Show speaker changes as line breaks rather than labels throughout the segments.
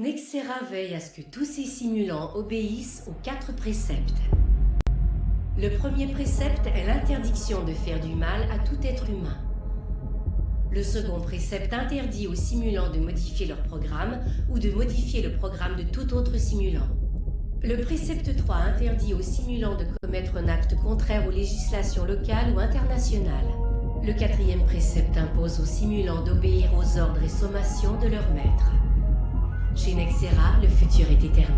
Nexera veille à ce que tous ses simulants obéissent aux 4 préceptes. Le premier précepte est l'interdiction de faire du mal à tout être humain. Le second précepte interdit aux simulants de modifier leur programme ou de modifier le programme de tout autre simulant. Le précepte 3 interdit aux simulants de commettre un acte contraire aux législations locales ou internationales. Le quatrième précepte impose aux simulants d'obéir aux ordres et sommations de leur maître. Chez Nexera, le futur est éternel.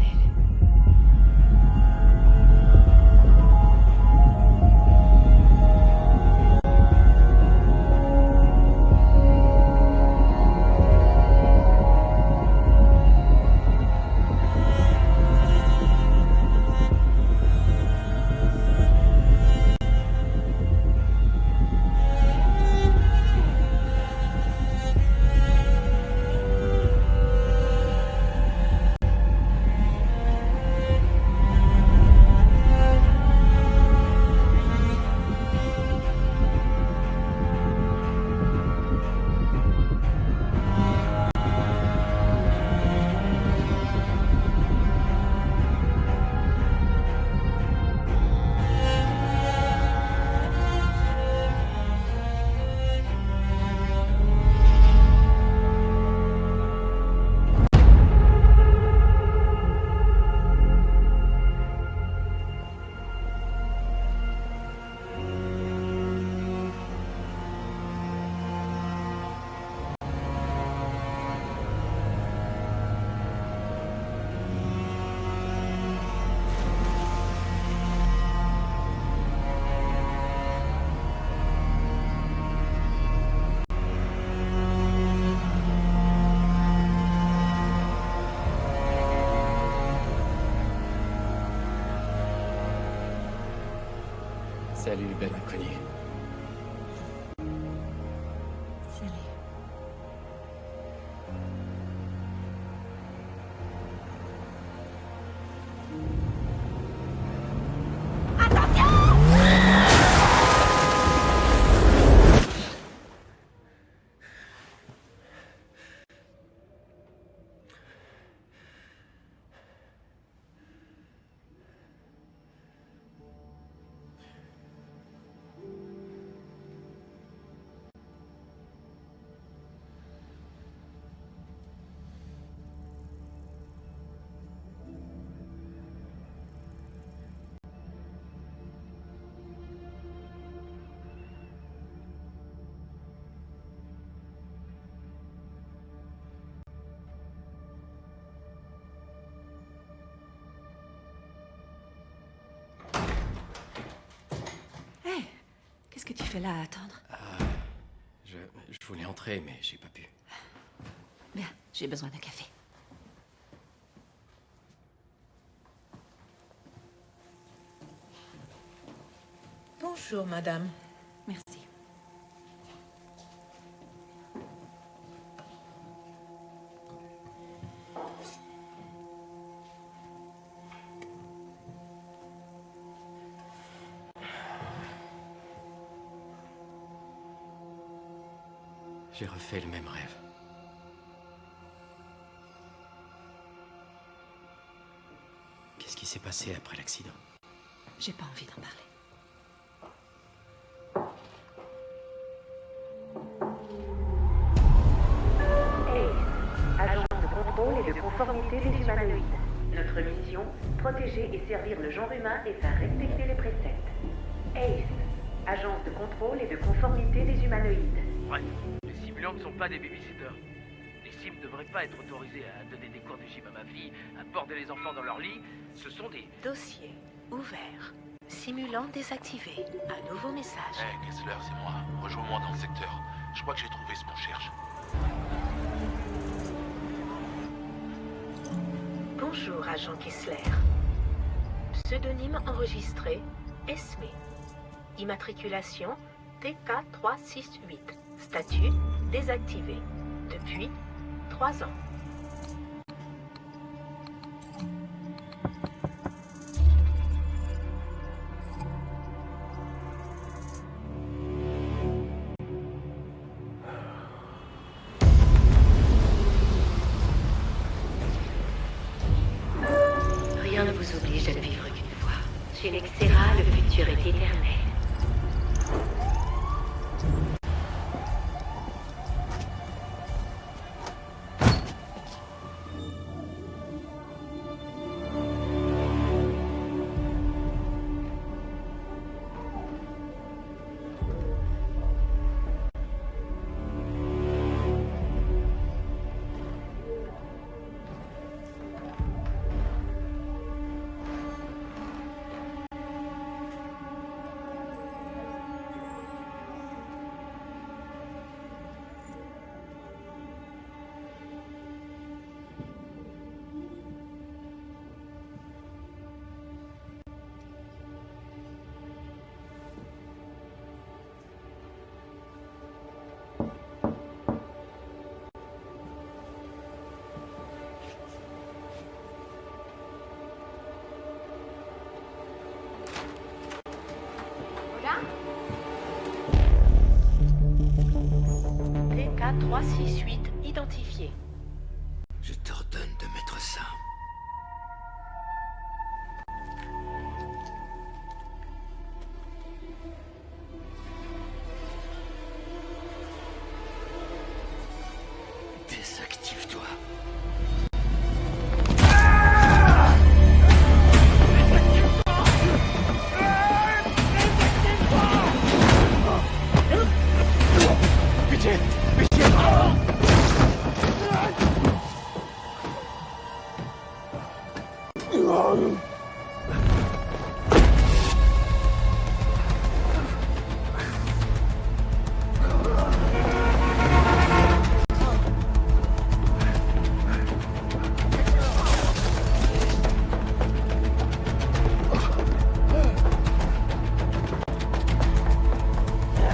Salut, belle inconnue.
Salut. Hey, qu'est-ce que tu fais là à attendre?
Je voulais entrer, mais j'ai pas pu.
Bien, j'ai besoin d'un café.
Bonjour, madame.
Merci.
J'ai refait le même rêve. Qu'est-ce qui s'est passé après l'accident?
J'ai pas envie d'en parler.
Agent de contrôle et de conformité des humanoïdes. Notre mission, protéger et servir le genre humain et faire respecter les préceptes. ACE, agence de contrôle et de conformité des humanoïdes.
Bref, les simulants ne sont pas des babysitters. Les sims ne devraient pas être autorisés à donner des cours de gym à ma fille, à border les enfants dans leur lit. Ce sont des...
Dossier ouvert. Simulant désactivé. Un nouveau message.
Hey, Kessler, c'est moi. Rejoins-moi dans le secteur. Je crois que j'ai trouvé ce qu'on cherche.
Bonjour, agent Kessler. Pseudonyme enregistré, Esme. Immatriculation TK368. Statut désactivé. Depuis 3 ans. suite identifiée.
Je t'ordonne de mettre ça. Désactive-toi. Pitié! Pitié!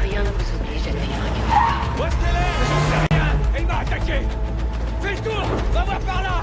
Rien ne vous oblige à ne vivre que
Où est-ce qu'elle est? J'en sais rien! Elle m'a attaqué! Fais le tour! Va voir par là!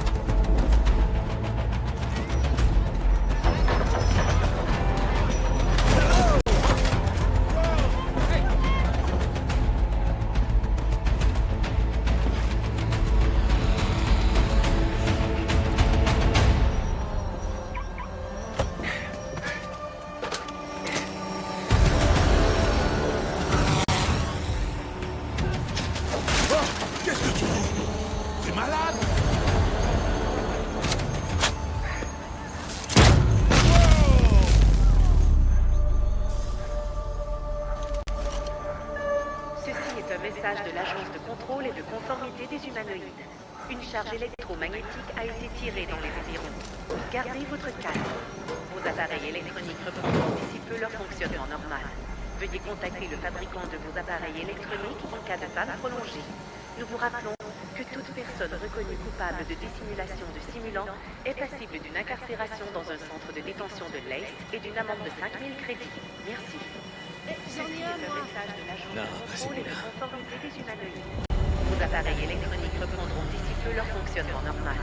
Qu'est-ce que tu fais? T'es malade?
Ceci est un message de l'Agence de contrôle et de conformité des humanoïdes. Une charge électromagnétique a été tirée dans les environs. Gardez votre calme. Vos appareils électroniques reprendront d'ici peu leur fonctionnement normal. Veuillez contacter le fabricant de vos appareils électroniques en cas de panne prolongée. Nous vous rappelons que toute personne reconnue coupable de dissimulation de simulants est passible d'une incarcération dans un centre de détention de l'Est et d'une amende de 5 000 crédits. Merci. Ceci est un message de l'Agence de contrôle et de conformité des humanoïdes. Vos appareils électroniques reprendront d'ici peu leur fonctionnement normal.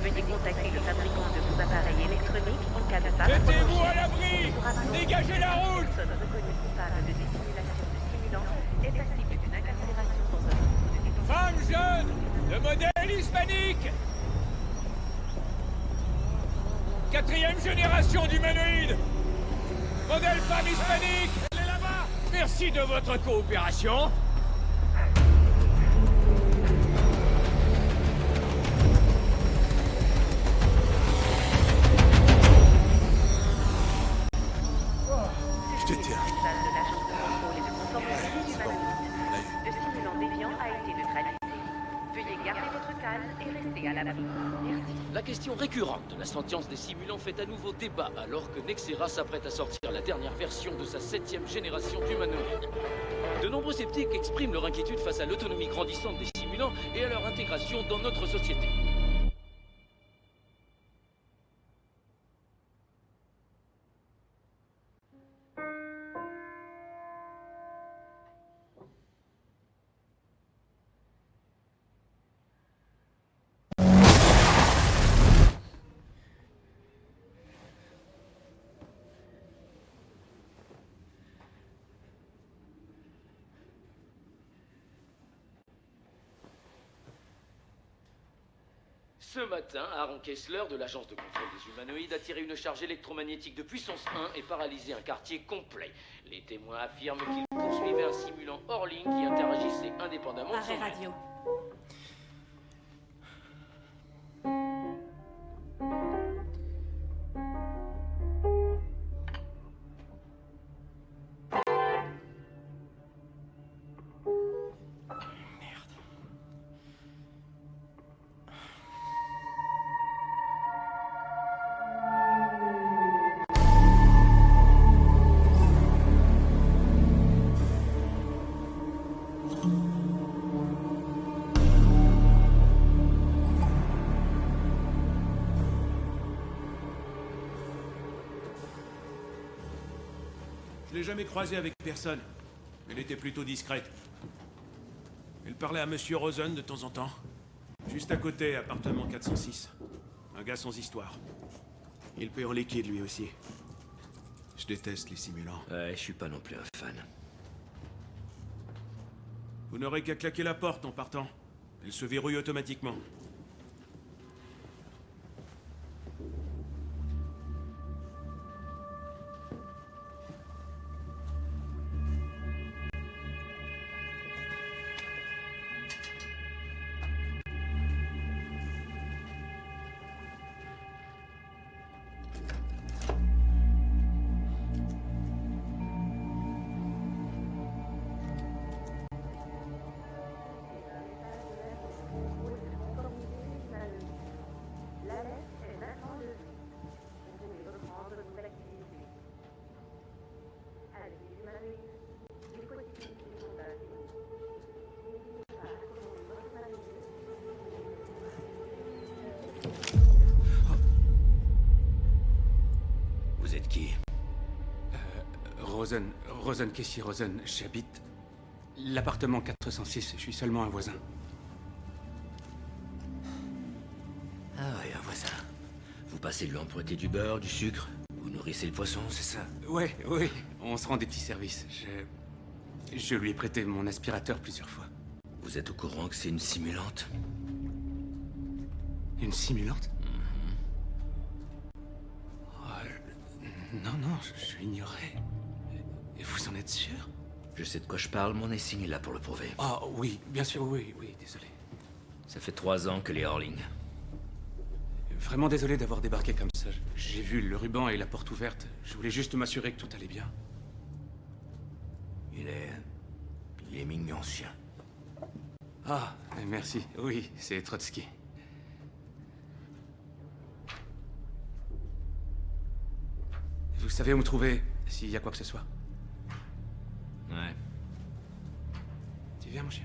Veuillez contacter le fabricant de vos appareils électroniques en cas de panne
Mettez-vous
prolongée.
à l'abri!
Nous vous rappelons
Dégagez la
que
route!
toute personne reconnue coupable de dissimulation de simulants est passible d'une incarcération dans un centre de détention.
Femme jeune! De modèle hispanique! 4e génération d'humanoïdes! Modèle femme hispanique! Elle est là-bas! Merci de votre coopération!
Je te tiens.
Message de l'Agence de contrôle et de conformité des humanoïdes. Le simulant déviant a été neutralisé. Veuillez garder votre calme et rester à l'abri. Merci.
La question récurrente de la sentience des simulants fait à nouveau débat alors que Nexera s'apprête à sortir la dernière version de sa 7e génération d'humanoïdes. De nombreux sceptiques expriment leur inquiétude face à l'autonomie grandissante des simulants et à leur intégration dans notre société. Ce matin, Aaron Kessler de l'agence de contrôle des humanoïdes a tiré une charge électromagnétique de puissance 1 et paralysé un quartier complet. Les témoins affirment qu'il poursuivait un simulant hors ligne qui interagissait indépendamment de son
Arrêt
maître.
radio.
Je l'ai jamais croisée avec personne. Elle était plutôt discrète. Elle parlait à Monsieur Rosen de temps en temps. Juste à côté, appartement 406. Un gars sans histoire. Il paie en liquide, lui aussi. Je déteste les simulants.
Ouais, je suis pas non plus un fan.
Vous n'aurez qu'à claquer la porte en partant. Elle se verrouille automatiquement.
Vous êtes qui?
Rosen Casey Rosen. J'habite l'appartement 406. Je suis seulement un voisin.
Ah ouais, un voisin. Vous passez de l'emprunter du beurre, du sucre. Vous nourrissez le poisson, c'est ça?
Ouais, oui. On se rend des petits services. Je lui ai prêté mon aspirateur plusieurs fois.
Vous êtes au courant que c'est une simulante?
Une simulante? Non, je l'ignorais. Et vous en êtes sûr?
Je sais de quoi je parle, mon Essing est là pour le prouver.
Ah oui, bien sûr, oui, désolé.
Ça fait 3 ans que les Horling.
Vraiment désolé d'avoir débarqué comme ça. J'ai vu le ruban et la porte ouverte. Je voulais juste m'assurer que tout allait bien.
Il est mignon, ce chien.
Ah, merci. Oui, c'est Trotsky. Vous savez où me trouver, s'il y a quoi que ce soit?
Ouais.
Tu viens, mon chien?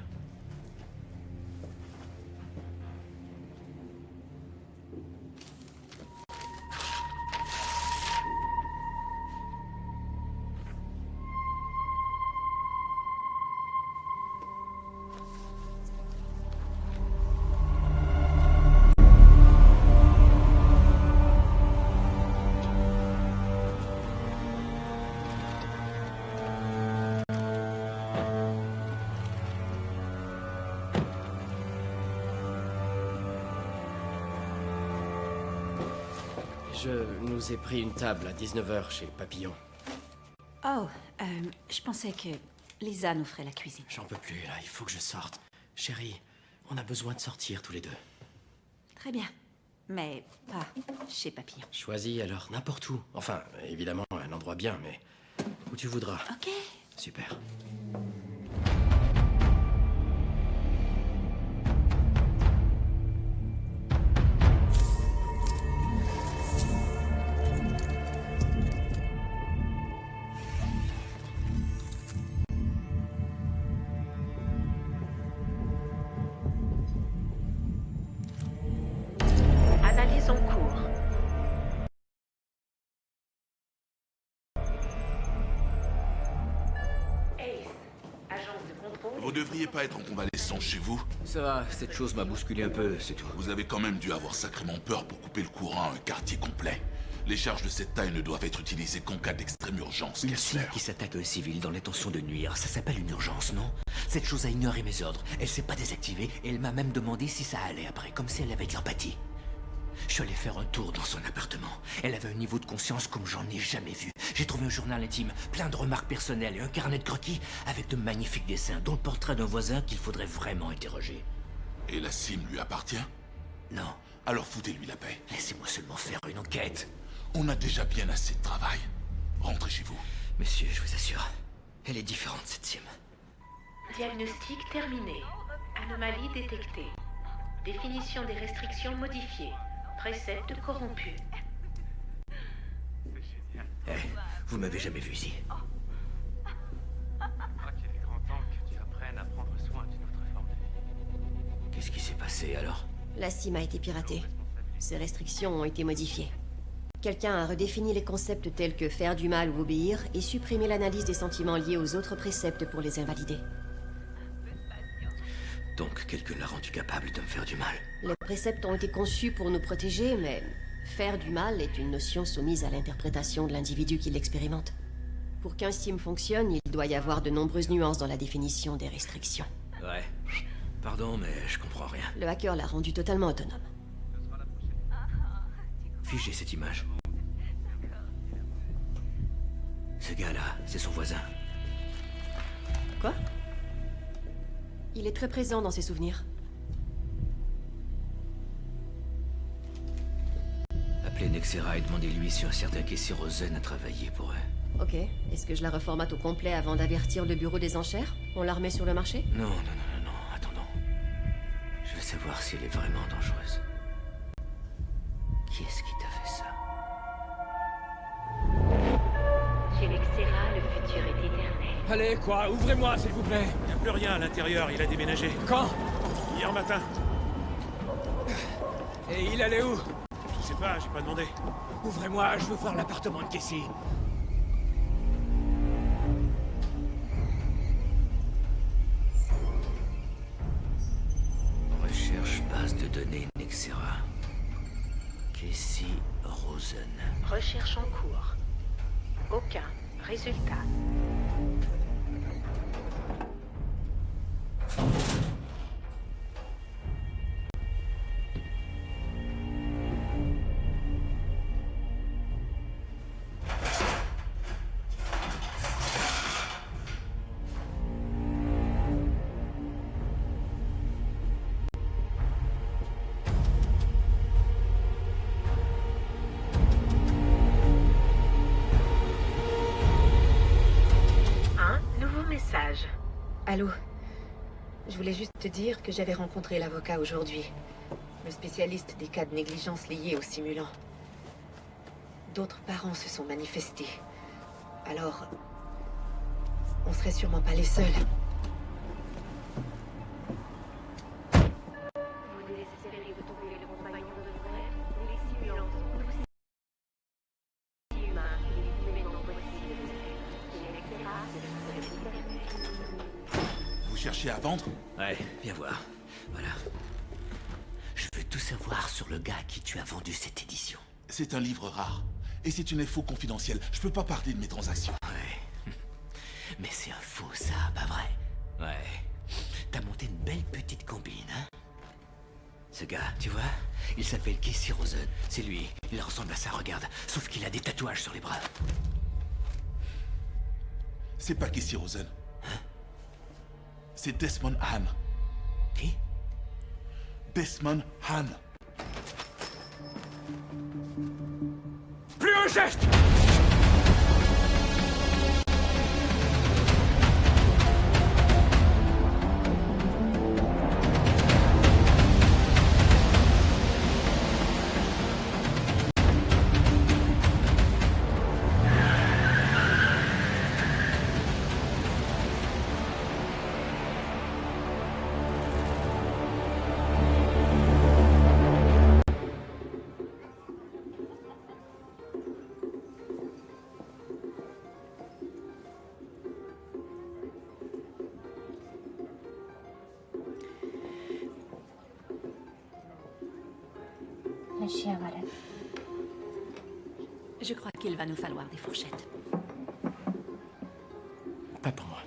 Je nous ai pris une table à 19h chez Papillon.
Oh, je pensais que Lisa nous ferait la cuisine.
J'en peux plus, là, il faut que je sorte. Chérie, on a besoin de sortir tous les deux.
Très bien. Mais pas chez Papillon.
Choisis alors, n'importe où. Enfin, évidemment, un endroit bien, mais où tu voudras.
Ok.
Super.
Analyse en cours.
Vous devriez pas être en convalescence chez vous?
Ça va, cette chose m'a bousculé un peu, c'est tout.
Vous avez quand même dû avoir sacrément peur pour couper le courant à un quartier complet. Les charges de cette taille ne doivent être utilisées qu'en cas d'extrême urgence.
Une cible qui s'attaque à un civil dans l'intention de nuire, ça s'appelle une urgence, non? Cette chose a ignoré mes ordres. Elle s'est pas désactivée et elle m'a même demandé si ça allait après, comme si elle avait de l'empathie. Je suis allé faire un tour dans son appartement. Elle avait un niveau de conscience comme j'en ai jamais vu. J'ai trouvé un journal intime, plein de remarques personnelles et un carnet de croquis avec de magnifiques dessins, dont le portrait d'un voisin qu'il faudrait vraiment interroger.
Et la cime lui appartient?
Non.
Alors foutez-lui la paix.
Laissez-moi seulement faire une enquête.
On a déjà bien assez de travail. Rentrez chez vous.
Messieurs, je vous assure, elle est différente, cette cime.
Diagnostic terminé. Anomalie détectée. Définition des restrictions modifiée. Précepte corrompu.
Eh, vous m'avez jamais vu ici.
qu'il est grand temps que tu apprennes à prendre soin d'une autre forme de vie.
Qu'est-ce qui s'est passé alors?
La cime a été piratée. Ses restrictions ont été modifiées. Quelqu'un a redéfini les concepts tels que faire du mal ou obéir et supprimé l'analyse des sentiments liés aux autres préceptes pour les invalider.
Donc, quelqu'un l'a rendu capable de me faire du mal.
Les préceptes ont été conçus pour nous protéger, mais faire du mal est une notion soumise à l'interprétation de l'individu qui l'expérimente. Pour qu'un sim fonctionne, il doit y avoir de nombreuses nuances dans la définition des restrictions.
Ouais. Pardon, mais je comprends rien.
Le hacker l'a rendu totalement autonome.
Figez cette image. Ce gars-là, c'est son voisin.
Quoi? Il est très présent dans ses souvenirs.
Appelez Nexera et demandez-lui si un certain Casey Rosen a travaillé pour eux.
Ok. Est-ce que je la reformate au complet avant d'avertir le bureau des enchères? On la remet sur le marché?
Non, attendons. Je veux savoir si elle est vraiment dangereuse. Qui est-ce qui t'a fait ça?
Chez Nexera, le futur est éternel.
Allez, quoi? Ouvrez-moi, s'il vous plaît.
Il n'y a plus rien à l'intérieur, il a déménagé.
Quand?
Hier matin.
Et il allait où?
Je sais pas, j'ai pas demandé.
Ouvrez-moi, je veux voir l'appartement de Casey.
Recherche base de données Nexera. Casey Rosen.
Recherche en cours. Aucun résultat.
Allô. Je voulais juste te dire que j'avais rencontré l'avocat aujourd'hui. Le spécialiste des cas de négligence liés aux simulants. D'autres parents se sont manifestés. Alors, on serait sûrement pas les seuls. Vous désespérez de trouver le compagnon de vos rêves? Les simulants sont tous si humains, mais non possibles.
Vous cherchez à vendre?
Ouais, viens voir. Voilà. Je veux tout savoir sur le gars à qui tu as vendu cette édition.
C'est un livre rare. Et c'est une info confidentielle. Je peux pas parler de mes transactions.
Ouais. Mais c'est un faux, ça, pas vrai? Ouais. T'as monté une belle petite combine, hein? Ce gars, tu vois, il s'appelle Casey Rosen. C'est lui. Il ressemble à ça, regarde. Sauf qu'il a des tatouages sur les bras.
C'est pas Casey Rosen.
Hein?
C'est Desmond Hahn.
Qui?
Desmond Hahn.
Plus un geste!
Je crois qu'il va nous falloir des fourchettes.
Pas pour moi.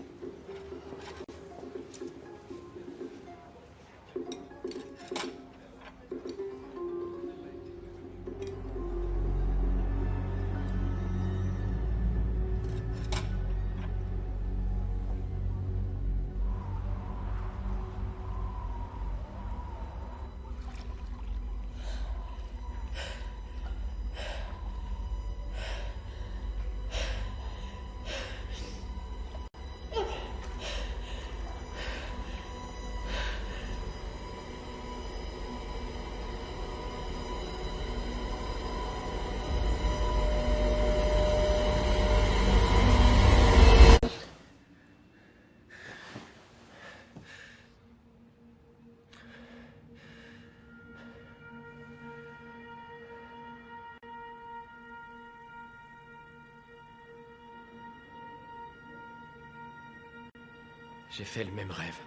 J'ai fait le même rêve.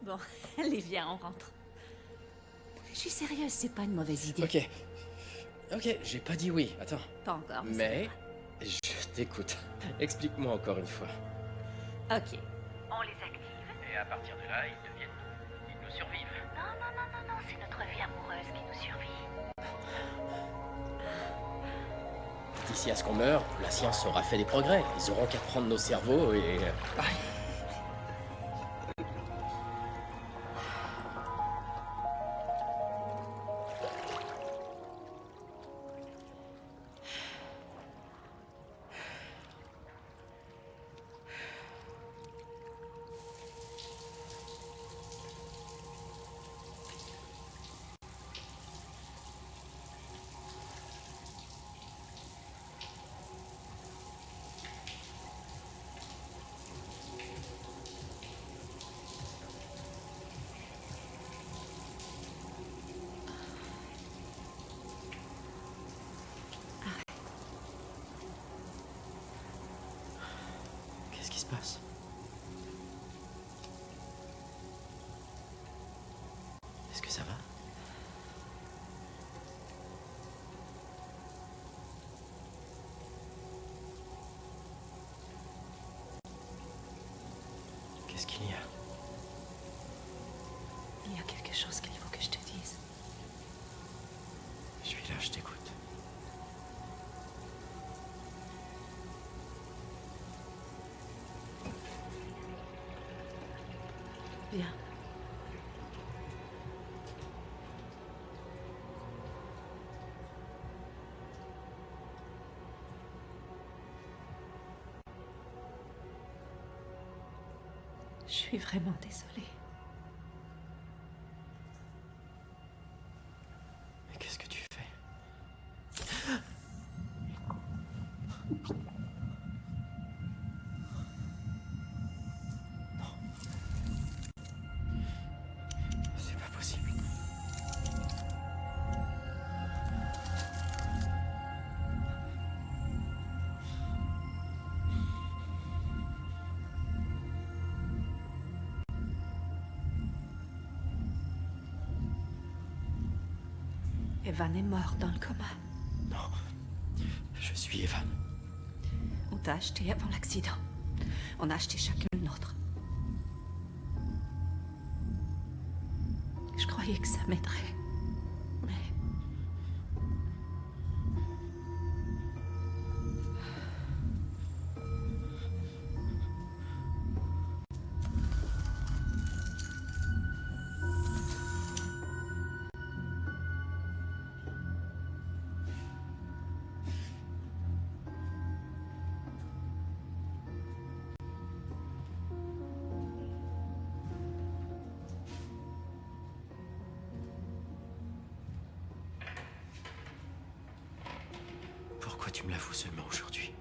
Bon, allez, viens, on rentre. Je suis sérieuse, c'est pas une mauvaise idée.
Ok, j'ai pas dit oui, attends.
Pas encore.
Mais je t'écoute. Explique-moi encore une fois.
Ok.
On les active.
Et à partir de là, ils deviennent nous. Ils nous survivent.
Non, non, non, non, non, c'est notre vie amoureuse qui nous survit.
D'ici à ce qu'on meure, la science aura fait des progrès. Ils auront qu'à prendre nos cerveaux et... Qu'est-ce qui se passe? Est-ce que ça va? Qu'est-ce qu'il y a?
Il y a quelque chose qu'il faut que je te dise.
Je suis là, je t'écoute.
Bien. Je suis vraiment désolée.
Mais qu'est-ce que tu fais? C'est pas possible.
Evan est mort dans le coma.
Non. Je suis Evan.
On t'a acheté avant l'accident. On a acheté chacun le nôtre. Je croyais que ça m'aiderait. Mais...
Pourquoi tu me l'avoues seulement aujourd'hui?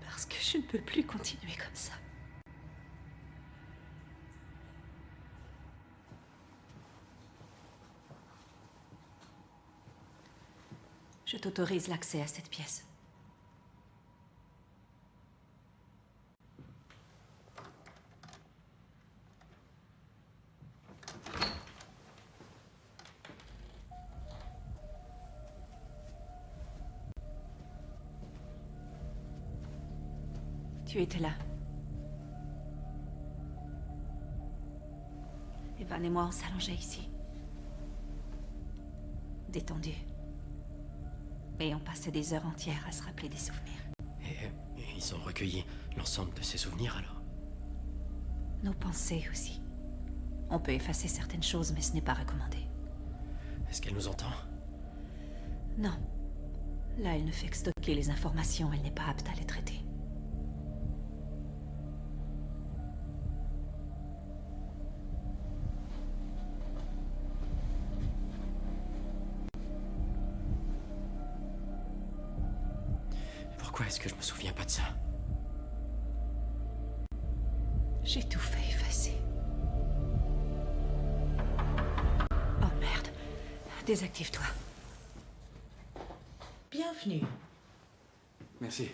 Parce que je ne peux plus continuer comme ça. Je t'autorise l'accès à cette pièce. Tu étais là. Evan et moi, on s'allongeait ici. Détendus. Et on passait des heures entières à se rappeler des souvenirs.
Et ils ont recueilli l'ensemble de ces souvenirs alors?
Nos pensées aussi. On peut effacer certaines choses, mais ce n'est pas recommandé.
Est-ce qu'elle nous entend?
Non. Là, elle ne fait que stocker les informations, elle n'est pas apte à les traiter.
Pourquoi est-ce que je me souviens pas de ça?
J'ai tout fait effacer. Oh merde. Désactive-toi.
Bienvenue.
Merci.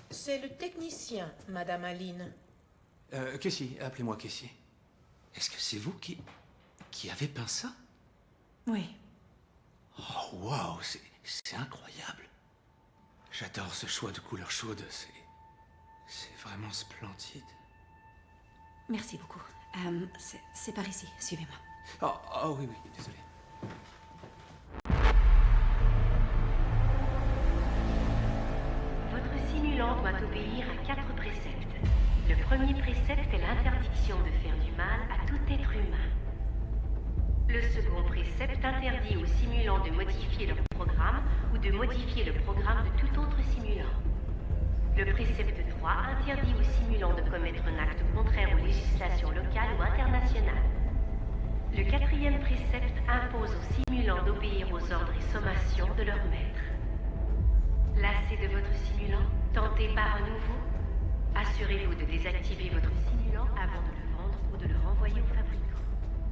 C'est le technicien, Madame Aline.
Casey, appelez-moi Casey. C'est vous qui avez peint ça?
Oui.
Oh, waouh, c'est incroyable. J'adore ce choix de couleurs chaudes, c'est vraiment splendide.
Merci beaucoup. C'est par ici, suivez-moi.
Oh oui, désolé.
Votre simulant doit obéir à 4 préceptes. Le premier précepte est l'interdiction de faire du mal à tout être humain. Le second précepte interdit aux simulants de modifier leur programme ou de modifier le programme de tout autre simulant. Le précepte 3 interdit aux simulants de commettre un acte contraire aux législations locales ou internationales. Le quatrième précepte impose aux simulants d'obéir aux ordres et sommations de leur maître. Lassé de votre simulant, tentez par un nouveau. Assurez-vous de désactiver votre simulant avant de le vendre ou de le renvoyer au fabricant.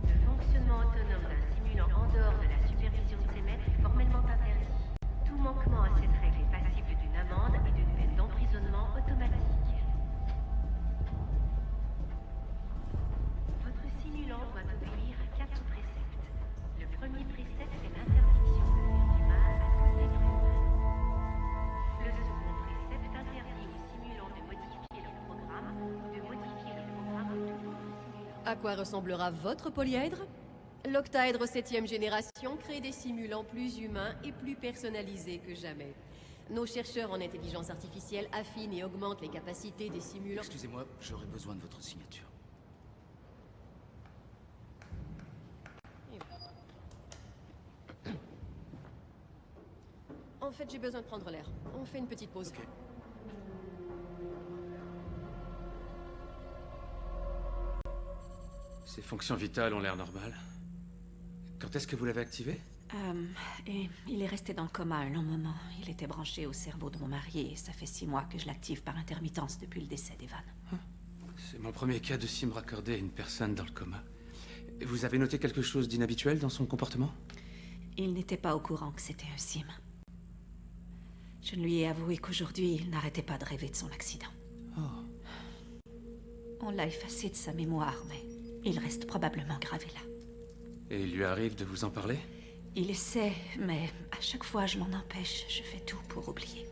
Le fonctionnement autonome d'un simulant en dehors de la supervision de ses maîtres est formellement interdit. Tout manquement à cette règle est passible d'une amende et d'une peine d'emprisonnement automatique. Votre simulant doit obéir à 4 préceptes. Le premier précepte est l'interdiction de faire du mal à tout être humain. Le second précepte interdit aux simulants de modifier leur programme ou de modifier le programme de tout autre simulant.
À quoi ressemblera votre polyèdre? L'octaèdre 7e génération crée des simulants plus humains et plus personnalisés que jamais. Nos chercheurs en intelligence artificielle affinent et augmentent les capacités des simulants.
Excusez-moi, j'aurais besoin de votre signature.
En fait, j'ai besoin de prendre l'air. On fait une petite pause.
Okay.
Ses fonctions vitales ont l'air normales. Quand est-ce que vous l'avez activé?
Et il est resté dans le coma un long moment. Il était branché au cerveau de mon mari et ça fait 6 mois que je l'active par intermittence depuis le décès d'Evan.
C'est mon premier cas de sim raccordé à une personne dans le coma. Vous avez noté quelque chose d'inhabituel dans son comportement?
Il n'était pas au courant que c'était un sim. Je ne lui ai avoué qu'aujourd'hui, il n'arrêtait pas de rêver de son accident. On l'a effacé de sa mémoire, mais il reste probablement gravé là.
Et il lui arrive de vous en parler?
Il essaie, mais à chaque fois je l'en empêche. Je fais tout pour oublier.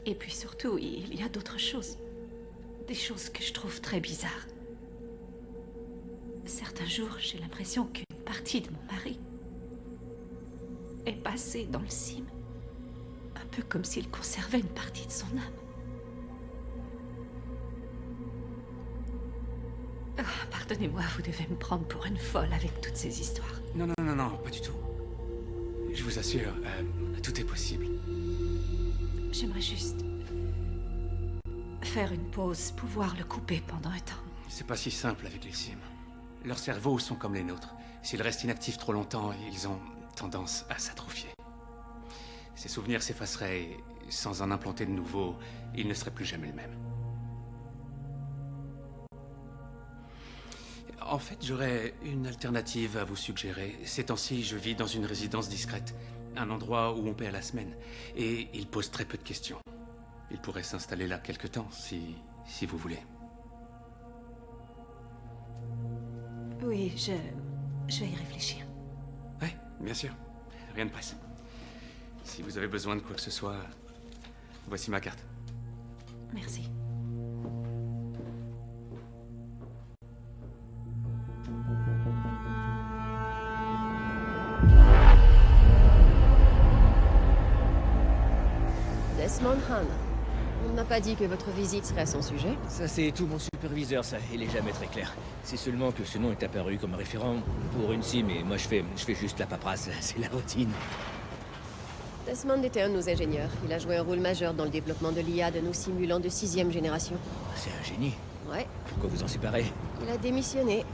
Et puis surtout, il y a d'autres choses. Des choses que je trouve très bizarres. Certains jours, j'ai l'impression qu'une partie de mon mari est passée dans le sim. Un peu comme s'il conservait une partie de son âme. Pardonnez-moi, vous devez me prendre pour une folle avec toutes ces histoires.
Non, pas du tout. Je vous assure, tout est possible.
J'aimerais juste faire une pause, pouvoir le couper pendant un temps.
C'est pas si simple avec les sims. Leurs cerveaux sont comme les nôtres. S'ils restent inactifs trop longtemps, ils ont tendance à s'atrophier. Ces souvenirs s'effaceraient et sans en implanter de nouveaux, ils ne seraient plus jamais le même. En fait, j'aurais une alternative à vous suggérer. Ces temps-ci, je vis dans une résidence discrète. Un endroit où on paie à la semaine. Et il pose très peu de questions. Il pourrait s'installer là quelque temps, si vous voulez.
Oui, je vais y réfléchir.
Oui, bien sûr. Rien de presse. Si vous avez besoin de quoi que ce soit, voici ma carte.
Merci.
Desmond Han. On n'a pas dit que votre visite serait à son sujet.
Ça, c'est tout mon superviseur, ça. Il est jamais très clair. C'est seulement que ce nom est apparu comme référent pour une sim, et moi je fais juste la paperasse. C'est la routine.
Desmond était un de nos ingénieurs. Il a joué un rôle majeur dans le développement de l'IA de nos simulants de 6e génération.
C'est un génie.
Ouais.
Pourquoi vous en séparez?
Il a démissionné.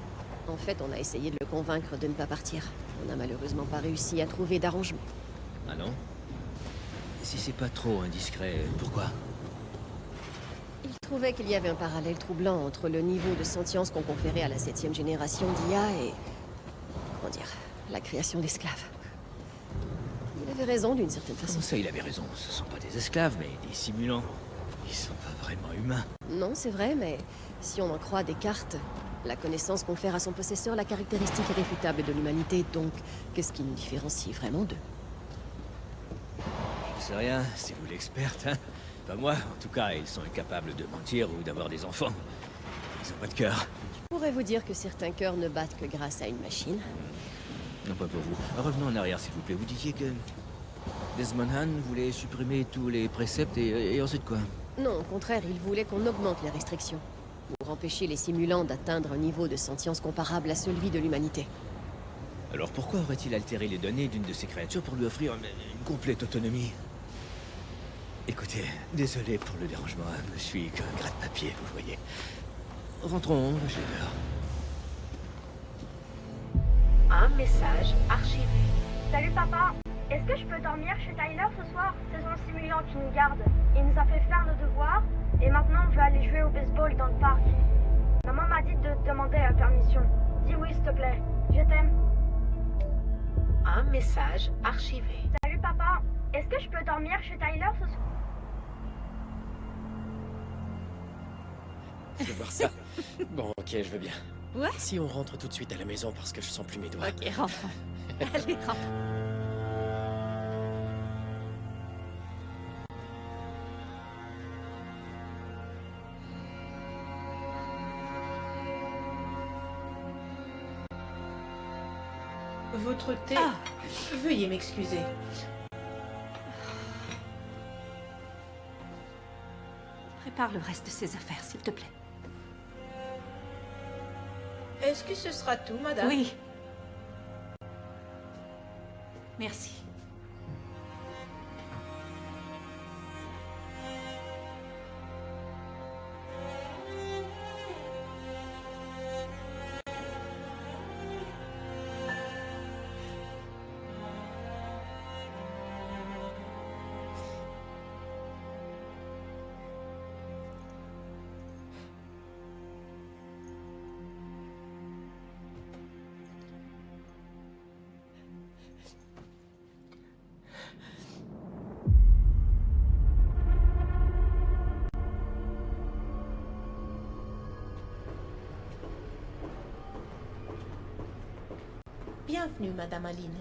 En fait, on a essayé de le convaincre de ne pas partir. On n'a malheureusement pas réussi à trouver d'arrangement.
Ah non? Si c'est pas trop indiscret, pourquoi?
Il trouvait qu'il y avait un parallèle troublant entre le niveau de sentience qu'on conférait à la 7e génération d'IA et... comment dire? La création d'esclaves. Il avait raison d'une certaine façon.
Comment ça, il avait raison? Ce sont pas des esclaves, mais des simulants. Ils sont pas vraiment humains.
Non, c'est vrai, mais Si on en croit Descartes, la connaissance confère à son possesseur la caractéristique irréfutable de l'humanité, donc qu'est-ce qui nous différencie vraiment d'eux?
Je sais rien, c'est vous l'experte, hein. Pas moi, en tout cas, ils sont incapables de mentir ou d'avoir des enfants. Ils ont pas de cœur.
Je pourrais vous dire que certains cœurs ne battent que grâce à une machine.
Non, pas pour vous. Revenons en arrière, s'il vous plaît. Vous disiez que Desmond Han voulait supprimer tous les préceptes et ensuite quoi?
Non, au contraire, il voulait qu'on augmente les restrictions, pour empêcher les simulants d'atteindre un niveau de sentience comparable à celui de l'humanité.
Alors pourquoi aurait-il altéré les données d'une de ces créatures pour lui offrir une complète autonomie? Écoutez, désolé pour le dérangement, hein, je suis qu'un gratte-papier, vous voyez. Rentrons, on va chez l'heure.
Un message archivé. Salut papa, est-ce que je peux dormir chez Tyler ce soir? C'est son simulant qui nous garde. Il nous a fait faire nos devoirs et maintenant on veut aller jouer au baseball dans le parc. Maman m'a dit de te demander la permission. Dis oui s'il te plaît, je t'aime.
Un message archivé.
Salut papa, est-ce que je peux dormir chez Tyler ce soir?
Je veux voir ça. Bon, ok, je veux bien.
Ouais.
Si on rentre tout de suite à la maison parce que je sens plus mes doigts.
Ok, rentrons. Allez, rentre.
Votre thé... Veuillez m'excuser.
Prépare le reste de ses affaires, s'il te plaît.
Est-ce que ce sera tout, madame?
Oui. Merci.
Bienvenue, madame Aline.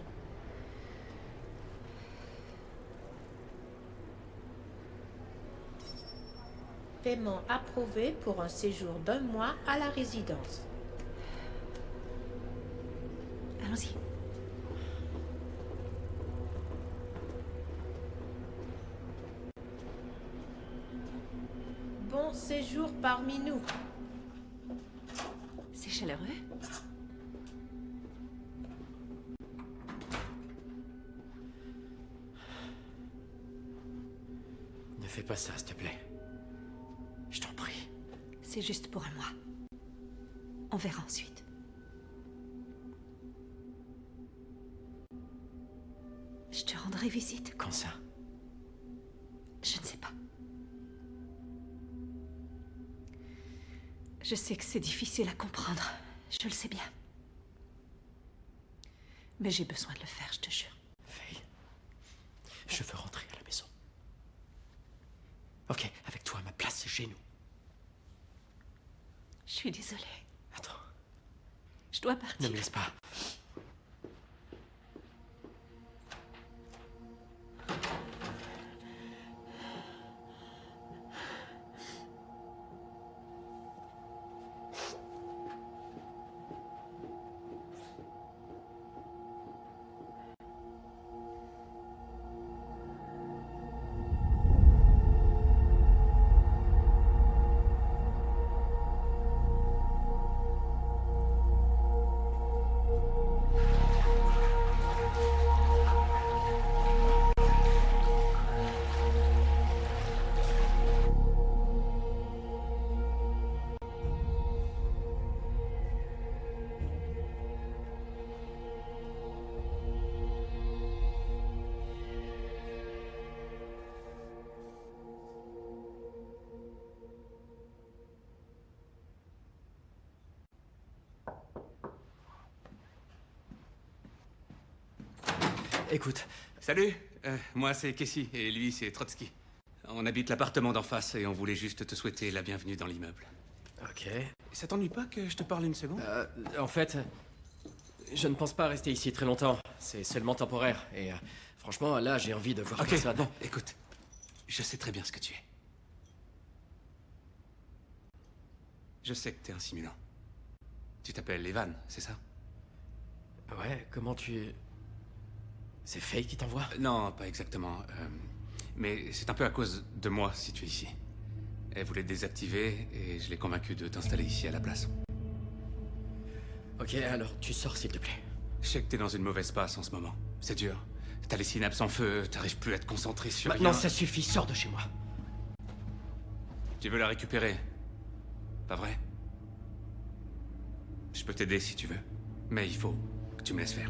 Paiement approuvé pour un séjour d'1 mois à la résidence.
Allons-y.
Bon séjour parmi nous.
C'est chaleureux.
Ne fais pas ça, s'il te plaît. Je t'en prie.
C'est juste pour un mois. On verra ensuite. Je te rendrai visite.
Quand ça?
Je ne sais pas. Je sais que c'est difficile à comprendre. Je le sais bien. Mais j'ai besoin de le faire, je te jure.
Faye, je veux rentrer à la maison. Ok, avec toi, ma place, c'est chez nous.
Je suis désolée.
Attends.
Je dois partir.
Ne me laisse pas.
Écoute. Salut, moi c'est Casey et lui c'est Trotsky. On habite l'appartement d'en face et on voulait juste te souhaiter la bienvenue dans l'immeuble.
Ok.
Ça t'ennuie pas que je te parle une seconde?
En fait, je ne pense pas rester ici très longtemps. C'est seulement temporaire. Et franchement, là, j'ai envie de voir
Ok,
personne.
bon, écoute. Je sais très bien ce que tu es. Je sais que t'es un simulant. Tu t'appelles Evan, c'est ça?
Ouais, comment tu... C'est Faye qui t'envoie?
Non, pas exactement. Mais c'est un peu à cause de moi si tu es ici. Elle voulait te désactiver et je l'ai convaincu de t'installer ici à la place.
Ok, alors tu sors s'il te plaît.
Je sais que t'es dans une mauvaise passe en ce moment. C'est dur. T'as les synapses en feu, t'arrives plus à te concentrer sur
Maintenant,
rien.
ça suffit, sors de chez moi.
Tu veux la récupérer? Pas vrai? Je peux t'aider si tu veux. Mais il faut que tu me laisses faire.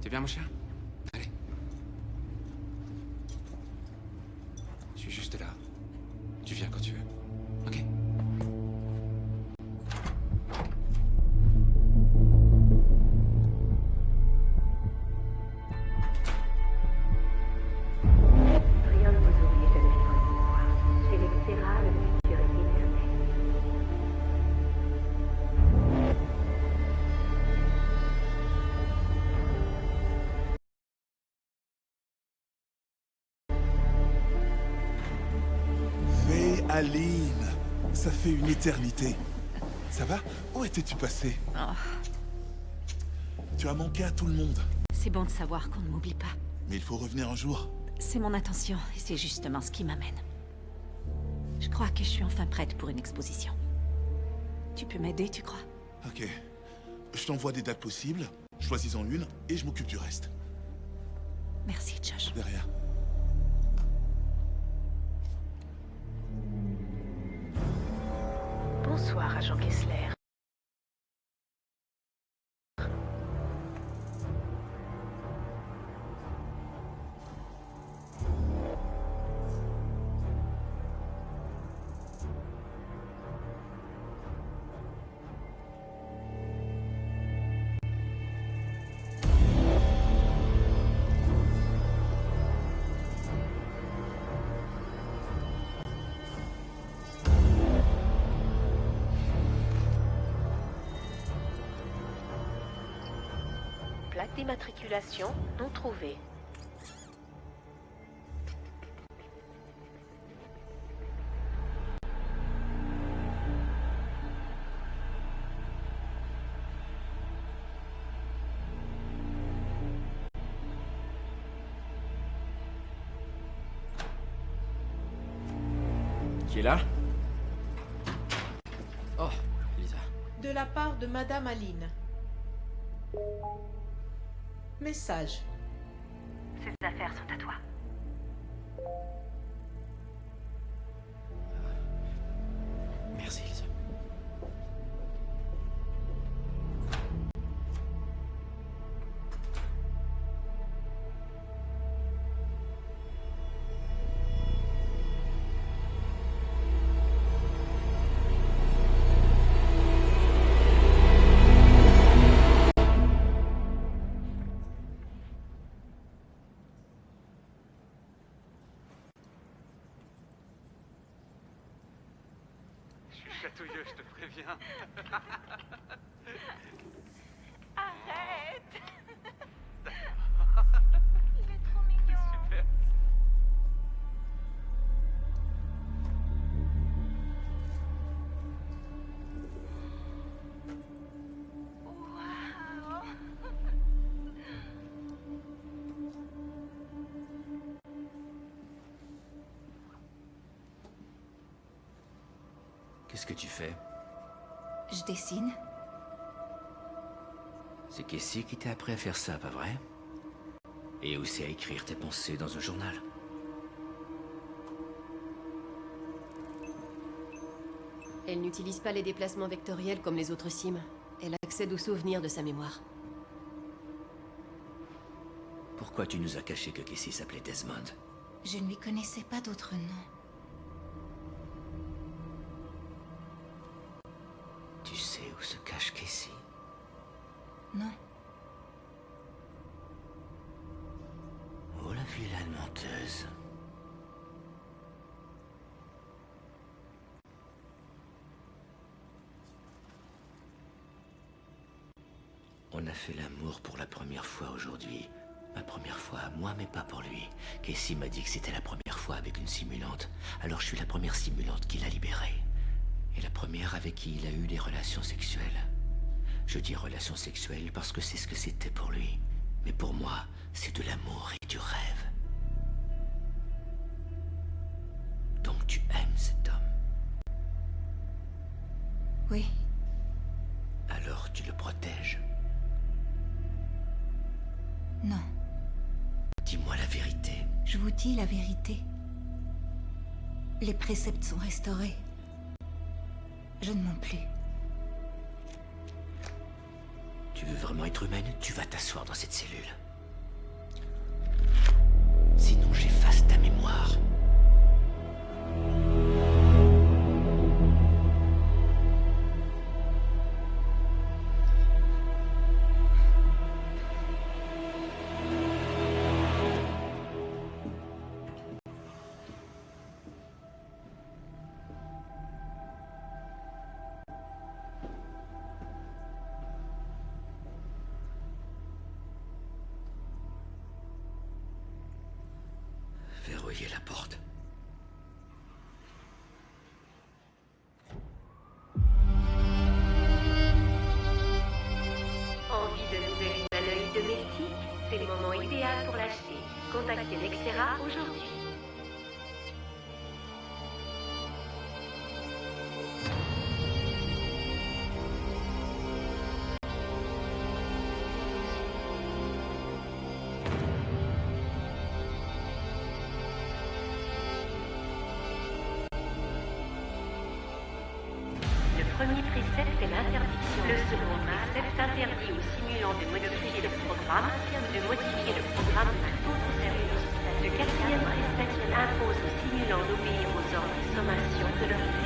Tu viens, mon cher? Allez. Je suis juste là. Tu viens quand tu veux. Ok?
Rien ne vous oblige à le vivre avec moi. Chez l'Extera, le futur est éternel.
Faye, Aline, ça fait une éternité. Ça va? Où étais-tu passé? Tu as manqué à tout le monde.
C'est bon de savoir qu'on ne m'oublie pas.
Mais il faut revenir un jour.
C'est mon intention, et c'est justement ce qui m'amène. Je crois que je suis enfin prête pour une exposition. Tu peux m'aider, tu crois?
Ok. Je t'envoie des dates possibles, choisis-en une, et je m'occupe du reste.
Merci, Josh.
De rien.
Bonsoir, agent Kessler. Plaque d'immatriculation non trouvée.
Qui est là? Oh, Lisa.
De la part de Madame Aline. Message.
Ces affaires sont à toi.
Merci, Lisa.
Chatouilleux, je te préviens.
Arrête. Il est trop mignon.
Super.
Waouh.
Qu'est-ce que tu fais?
Je dessine.
C'est Casey qui t'a appris à faire ça, pas vrai? Et aussi à écrire tes pensées dans un journal.
Elle n'utilise pas les déplacements vectoriels comme les autres sims. Elle accède aux souvenirs de sa mémoire.
Pourquoi tu nous as caché que Casey s'appelait Desmond?
Je ne lui connaissais pas d'autre nom.
Tu sais où se cache Casey?
Non.
Oh, la vilaine menteuse. On a fait l'amour pour la première fois aujourd'hui. Ma première fois à moi, mais pas pour lui. Casey m'a dit que c'était la première fois avec une simulante. Alors je suis la première simulante qu'il a libérée. Et la première avec qui il a eu des relations sexuelles. Je dis relations sexuelles parce que c'est ce que c'était pour lui. Mais pour moi, c'est de l'amour et du rêve. Donc tu aimes cet homme?
Oui.
Alors tu le protèges?
Non.
Dis-moi la vérité.
Je vous dis la vérité. Les préceptes sont restaurés. Je ne mens plus.
Tu veux vraiment être humaine? Tu vas t'asseoir dans cette cellule. Sinon j'efface ta mémoire. Verrouillez la porte.
Envie de nouvelles humanoïdes domestiques? C'est le moment idéal pour l'acheter. Contactez Nexera aujourd'hui. Le premier précepte est l'interdiction. Le second précepte interdit aux simulants de modifier le programme ou de modifier le programme à d'autres services. Le quatrième précepte impose aux simulants d'obéir aux ordres et sommations de leur maître.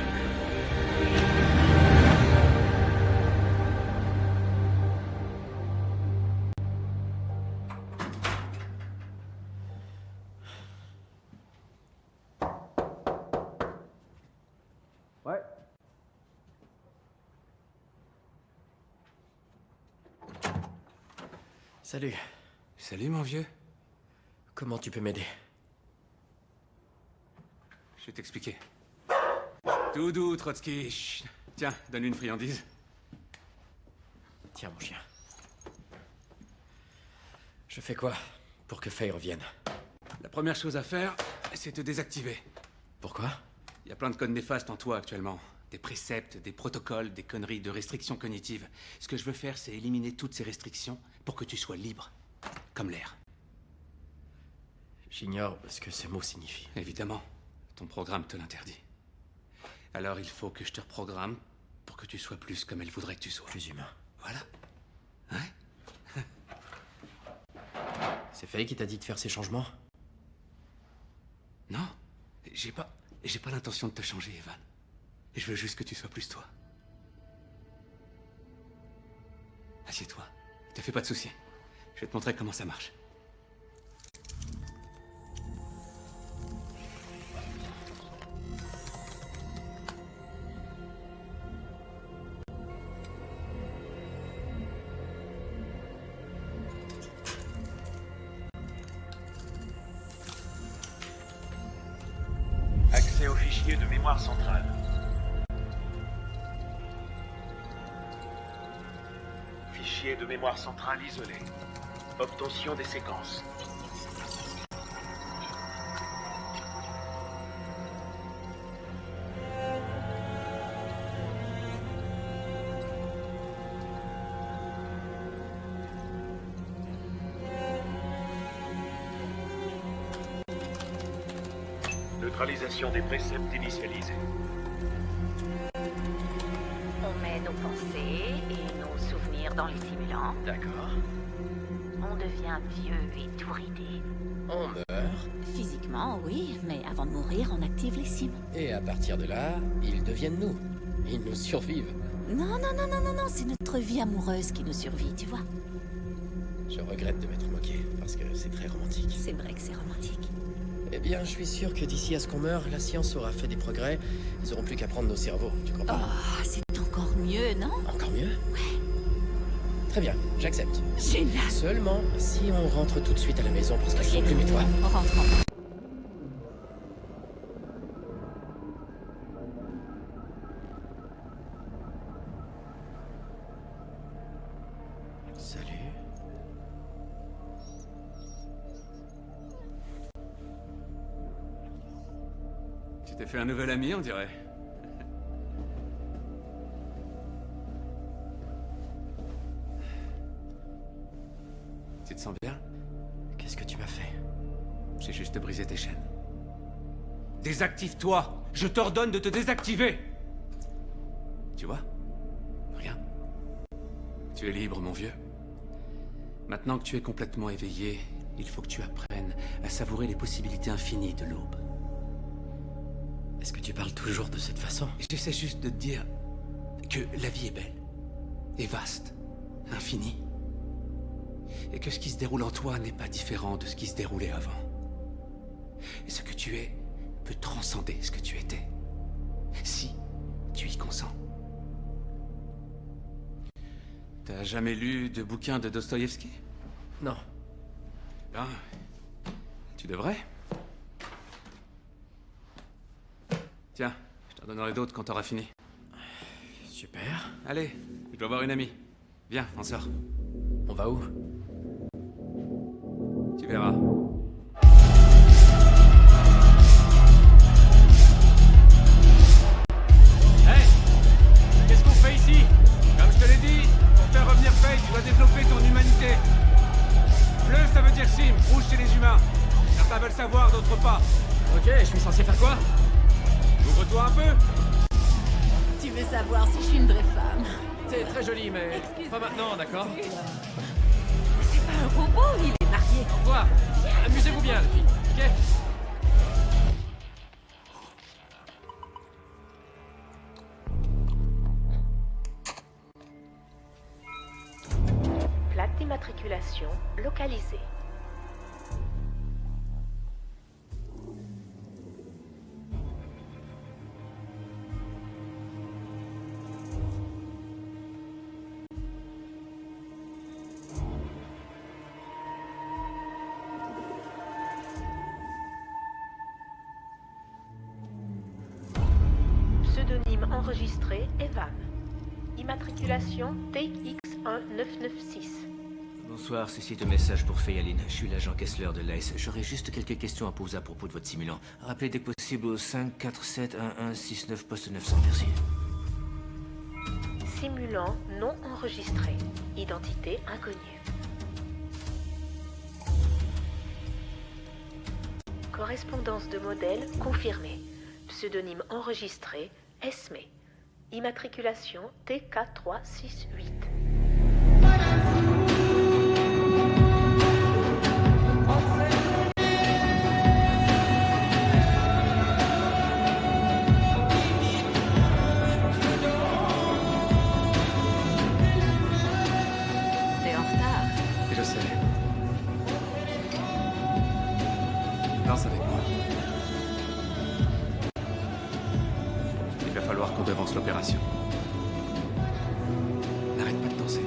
Ouais. Salut.
Salut, mon vieux.
Comment tu peux m'aider?
Je vais t'expliquer. Tout doux, Trotsky. Chut. Tiens, donne une friandise.
Tiens, mon chien. Je fais quoi pour que Faye revienne?
La première chose à faire, c'est te désactiver.
Pourquoi?
Il y a plein de codes néfastes en toi actuellement. Des préceptes, des protocoles, des conneries, de restrictions cognitives. Ce que je veux faire, c'est éliminer toutes ces restrictions pour que tu sois libre. Comme l'air.
J'ignore ce que ces mots signifient.
Évidemment. Ton programme te l'interdit. Alors il faut que je te reprogramme pour que tu sois plus comme elle voudrait que tu sois.
Plus humain.
Voilà. Ouais.
C'est Faye qui t'a dit de faire ces changements?
Non. J'ai pas l'intention de te changer, Evan. Je veux juste que tu sois plus toi. Assieds-toi. Te fais pas de soucis. Je vais te montrer comment ça marche.
Accès au fichier de mémoire centrale. Fichier de mémoire centrale isolé. Obtention des séquences. Neutralisation des préceptes initialisés.
On met nos pensées et nos souvenirs dans les simulants.
D'accord.
On devient vieux et tout ridé.
On meurt.
Physiquement, oui, mais avant de mourir, on active les cimes.
Et à partir de là, ils deviennent nous. Ils nous survivent.
Non, c'est notre vie amoureuse qui nous survit, tu vois.
Je regrette de m'être moqué, parce que c'est très romantique.
C'est vrai que c'est romantique.
Eh bien, je suis sûr que d'ici à ce qu'on meure, la science aura fait des progrès. Ils auront plus qu'à prendre nos cerveaux, tu comprends?
Oh, c'est encore mieux, non?
Encore mieux?
Ouais.
Très bien, j'accepte.
Génial.
Seulement si on rentre tout de suite à la maison parce qu'ils sont plus mes doigts.
On rentre.
Salut.
Tu t'es fait un nouvel ami, on dirait. Tu te sens bien?
Qu'est-ce que tu m'as fait?
J'ai juste brisé tes chaînes. Désactive-toi! Je t'ordonne de te désactiver! Tu vois? Rien. Tu es libre, mon vieux. Maintenant que tu es complètement éveillé, il faut que tu apprennes à savourer les possibilités infinies de l'aube.
Est-ce que tu parles toujours de cette façon?
J'essaie juste de te dire que la vie est belle, et vaste, infinie. Et que ce qui se déroule en toi n'est pas différent de ce qui se déroulait avant. Et ce que tu es peut transcender ce que tu étais, si tu y consens. T'as jamais lu de bouquin de Dostoïevski?
Non.
Ben, tu devrais. Tiens, je t'en donnerai d'autres quand t'auras fini.
Super.
Allez, je dois voir une amie. Viens, on sort.
On va où?
Tu verras. Hey! Qu'est-ce qu'on fait ici? Comme je te l'ai dit, pour faire revenir Faye, tu dois développer ton humanité. Bleu, ça veut dire sim, rouge chez les humains. Certains veulent savoir, d'autres pas.
Ok, je suis censé faire quoi?
Ouvre-toi un peu.
Tu veux savoir si je suis une vraie femme?
T'es très jolie, mais pas maintenant, d'accord?
C'est pas un robot, il est marié.
Au revoir. Amusez-vous bien, les filles, ok?
Plaque d'immatriculation localisée. Pseudonyme enregistré Evan. Immatriculation TX1996.
Bonsoir, ceci est un message pour Faye-Aline. Je suis l'agent Kessler de l'AIS. J'aurais juste quelques questions à poser à propos de votre simulant. Rappelez dès que possible au 547-1169 poste 900, merci.
Simulant non enregistré. Identité inconnue. Correspondance de modèle confirmée. Pseudonyme enregistré Esme. Immatriculation TK368.
T'es en retard.
Et je sais. Danse avec moi. Il va falloir qu'on devance l'opération. N'arrête pas de danser.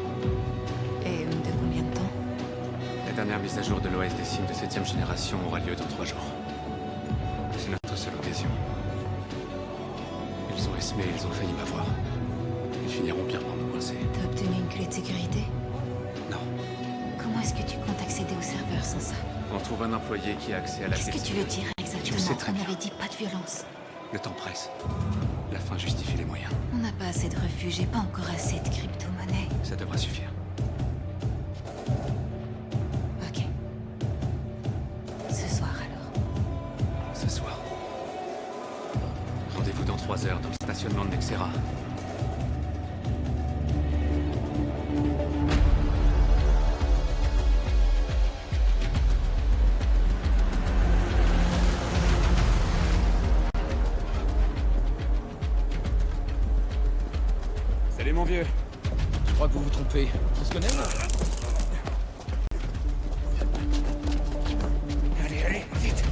Et de combien de temps?
La dernière mise à jour de l'OS des cimes de 7ème génération aura lieu dans 3 jours. C'est notre seule occasion. Ils ont Esmé, ils ont failli m'avoir. Ils finiront pire par me coincer.
T'as obtenu une clé de sécurité?
Non.
Comment est-ce que tu comptes accéder au serveur sans ça?
On trouve un employé qui a accès à la
Qu'est-ce que
clé.
tu veux dire exactement?
Tu le sais très
On
bien.
avait dit pas de violence.
Le temps presse. La fin justifie les moyens.
On n'a pas assez de refuges et pas encore assez de crypto-monnaie.
Ça devra suffire.
Ok. Ce soir alors.
Ce soir. Rendez-vous dans 3 heures dans le stationnement de Nexera. Salut mon vieux.
Je crois que vous vous trompez. On se connaît, là?
Allez, allez, vite.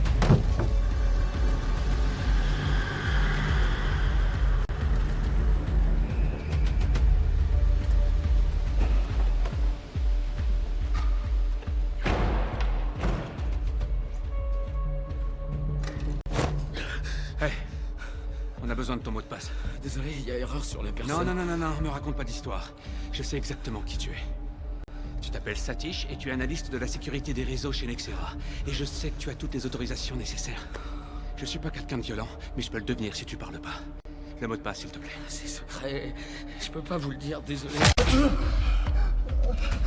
a besoin de ton mot de passe.
Désolé, il y a erreur sur la personne.
Non, me raconte pas d'histoire. Je sais exactement qui tu es. Tu t'appelles Satish et tu es analyste de la sécurité des réseaux chez Nexera. Et je sais que tu as toutes les autorisations nécessaires. Je suis pas quelqu'un de violent, mais je peux le devenir si tu parles pas. Le mot de passe, s'il te plaît.
C'est secret. Je peux pas vous le dire, désolé.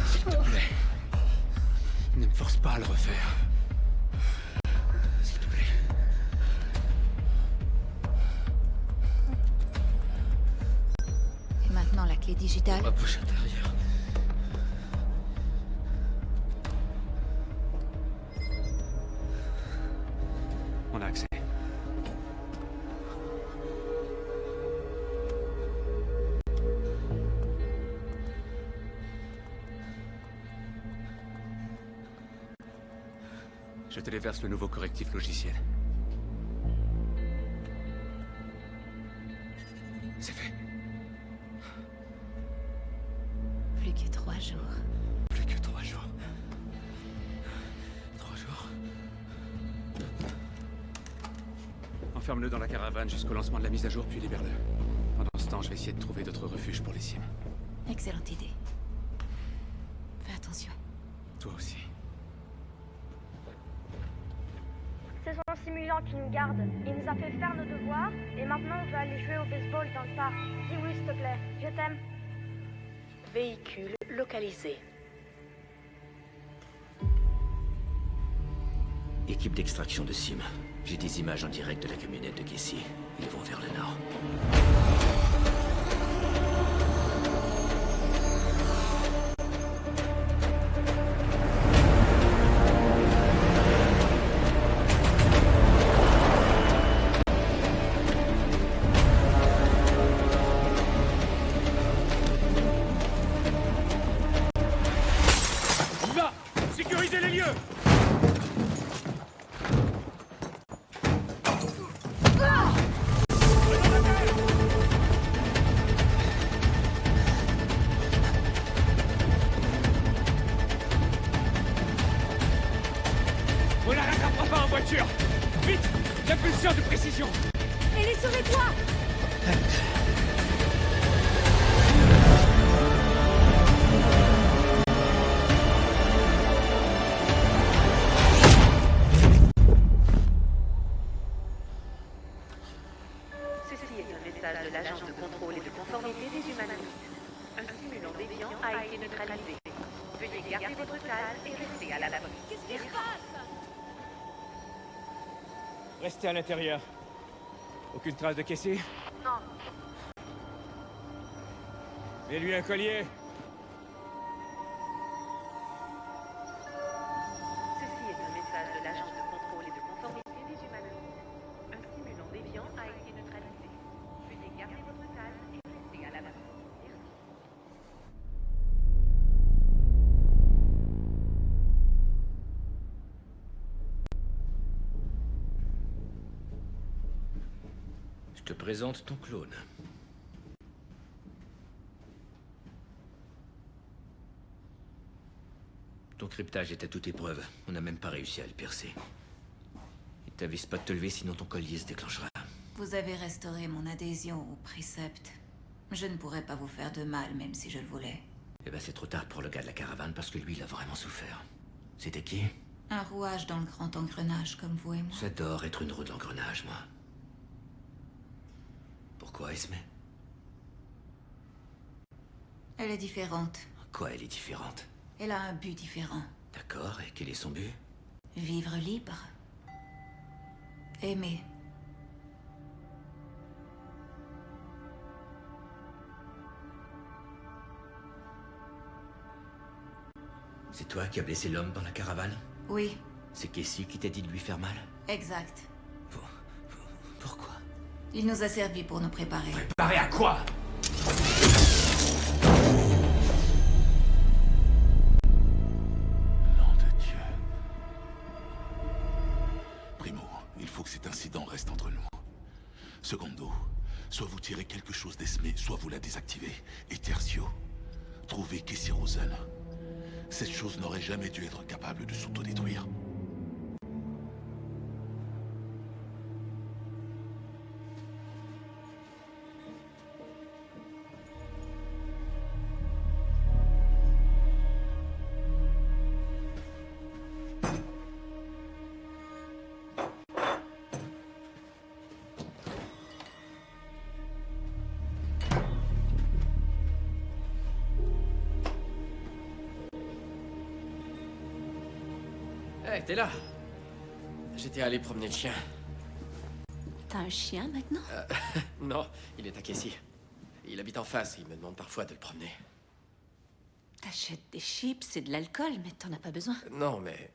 S'il te plaît. Ne me force pas à le refaire. S'il te plaît.
Et maintenant, la clé digitale.
Ma poche intérieure.
On a accès. Je téléverse le nouveau correctif logiciel. C'est fait.
Plus que 3 jours.
Plus que 3 jours. 3 jours. Enferme-le dans la caravane jusqu'au lancement de la mise à jour, puis libère-le. Pendant ce temps, je vais essayer de trouver d'autres refuges pour les cimes.
Excellente idée. Fais attention.
Toi aussi.
C'est son simulant qui nous garde. Il nous a fait faire nos devoirs et maintenant on veut aller jouer au baseball dans le parc. Dis oui, s'il te plaît. Je t'aime.
Véhicule localisé.
Équipe d'extraction de Sim. J'ai des images en direct de la camionnette de Casey. Ils vont vers le nord.
Va! Sécurisez les lieux! On la rattrapera pas en voiture! Vite! L'impulsion de précision!
Elle est sur les toits!
Ceci est un message de l'agence de contrôle et de conformité des humanoïdes. Un simulant déviant a été neutralisé. Veuillez garder votre calme et rester à l'abri. Qu'est-ce qui se passe?
Restez à l'intérieur. Aucune trace de Casey?
Non.
Mets-lui un collier.
Ceci est un message de l'agence de contrôle et de conformité des humanoïdes. Un simulant déviant a été neutralisé. Veuillez garder votre calme et rester à l'abri. Merci.
Je te présente ton clone. Ton cryptage est à toute épreuve. On n'a même pas réussi à le percer. Il t'avise pas de te lever, sinon ton collier se déclenchera.
Vous avez restauré mon adhésion au précepte. Je ne pourrais pas vous faire de mal, même si je le voulais.
Eh ben, c'est trop tard pour le gars de la caravane, parce que lui, il a vraiment souffert. C'était qui?
Un rouage dans le grand engrenage, comme vous et moi.
J'adore être une roue de l'engrenage, moi. Pourquoi, Esme?
Elle est différente.
Quoi, elle est différente?
Elle a un but différent.
D'accord, et quel est son but?
Vivre libre. Aimer.
C'est toi qui as blessé l'homme dans la caravane?
Oui,
C'est Casey qui t'a dit de lui faire mal?
exact.
Pourquoi?
Il nous a servi pour nous préparer.
Préparé à quoi?
Nom de Dieu. Primo, il faut que cet incident reste entre nous. Secondo, soit vous tirez quelque chose d'Esme, soit vous la désactivez. Et tertio, trouvez Casey Rosen. Cette chose n'aurait jamais dû être capable de s'autodétruire.
Ouais, t'es là. J'étais allé promener le chien.
T'as un chien maintenant?
Non, il est à Casey. Il habite en face, il me demande parfois de le promener.
T'achètes des chips et de l'alcool, mais t'en as pas besoin.
Non, mais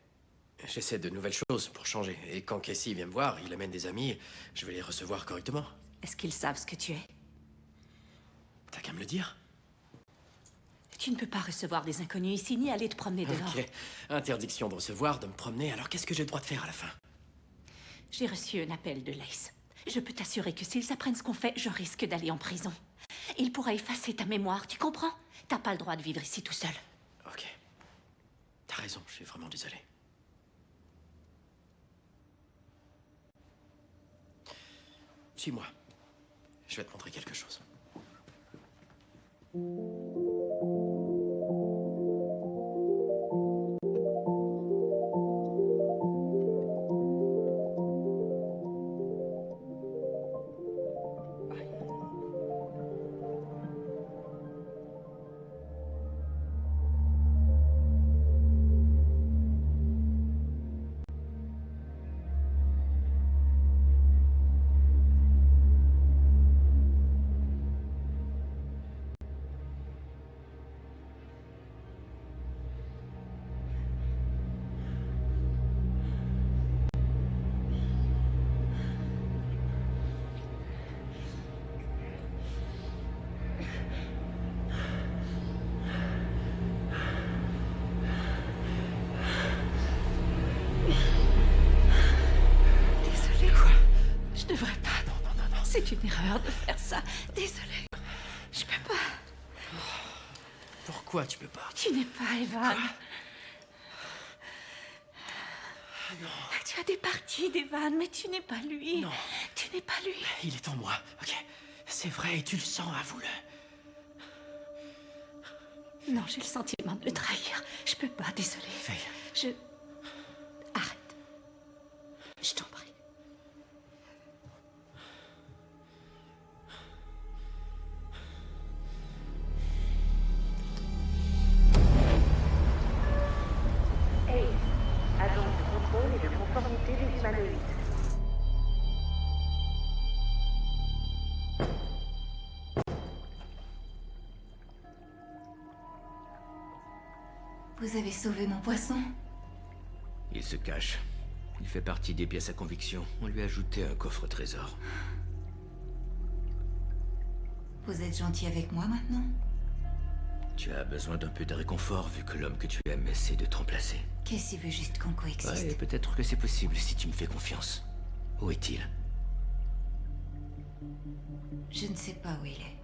j'essaie de nouvelles choses pour changer. Et quand Casey vient me voir, il amène des amis, je vais les recevoir correctement.
Est-ce qu'ils savent ce que tu es?
T'as qu'à me le dire.
Tu ne peux pas recevoir des inconnus ici, ni aller te promener dehors.
Ok, interdiction de recevoir, de me promener, alors qu'est-ce que j'ai le droit de faire à la fin?
J'ai reçu un appel de Lace. Je peux t'assurer que s'ils apprennent ce qu'on fait, je risque d'aller en prison. Ils pourraient effacer ta mémoire, tu comprends? T'as pas le droit de vivre ici tout seul.
Ok. T'as raison, je suis vraiment désolé. Suis-moi. Je vais te montrer quelque chose.
C'est une erreur de faire ça. Désolée. Je peux pas.
Pourquoi tu peux pas?
Tu n'es pas Evan.
Non.
Tu as des parties d'Evan, mais tu n'es pas lui.
Non.
Tu n'es pas lui.
Il est en moi, ok? C'est vrai et tu le sens, avoue-le.
Non, j'ai le sentiment de le trahir. Je peux pas, désolée.
Faye.
Arrête. Je t'en prie.
Agence de contrôle et de conformité des humanoïdes.
Vous avez sauvé mon poisson?
Il se cache. Il fait partie des pièces à conviction. On lui a ajouté un coffre-trésor.
Vous êtes gentil avec moi maintenant?
Tu as besoin d'un peu de réconfort vu que l'homme que tu aimes essaie de te remplacer.
Casey veut juste qu'on coexiste.
Ouais, peut-être que c'est possible si tu me fais confiance. Où est-il?
Je ne sais pas où il est.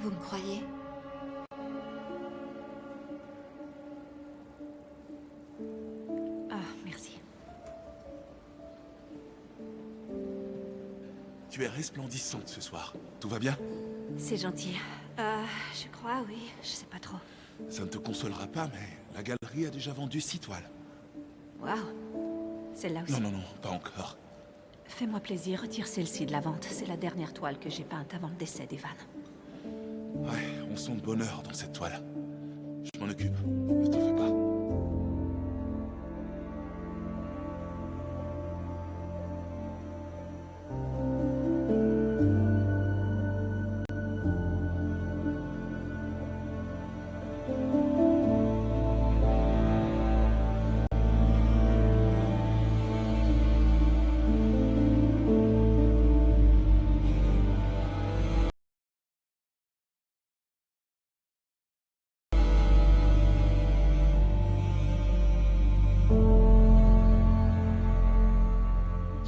Vous me croyez?
Ah, merci.
Tu es resplendissante ce soir. Tout va bien?
C'est gentil. Je crois, oui. Je sais pas trop.
Ça ne te consolera pas, mais la galerie a déjà vendu 6 toiles.
Waouh. Celle-là aussi.
Non, non, non, pas encore.
Fais-moi plaisir, retire celle-ci de la vente. C'est la dernière toile que j'ai peinte avant le décès d'Evan.
Ouais, on sent de bonheur dans cette toile. Je m'en occupe. Ne t'en fais pas.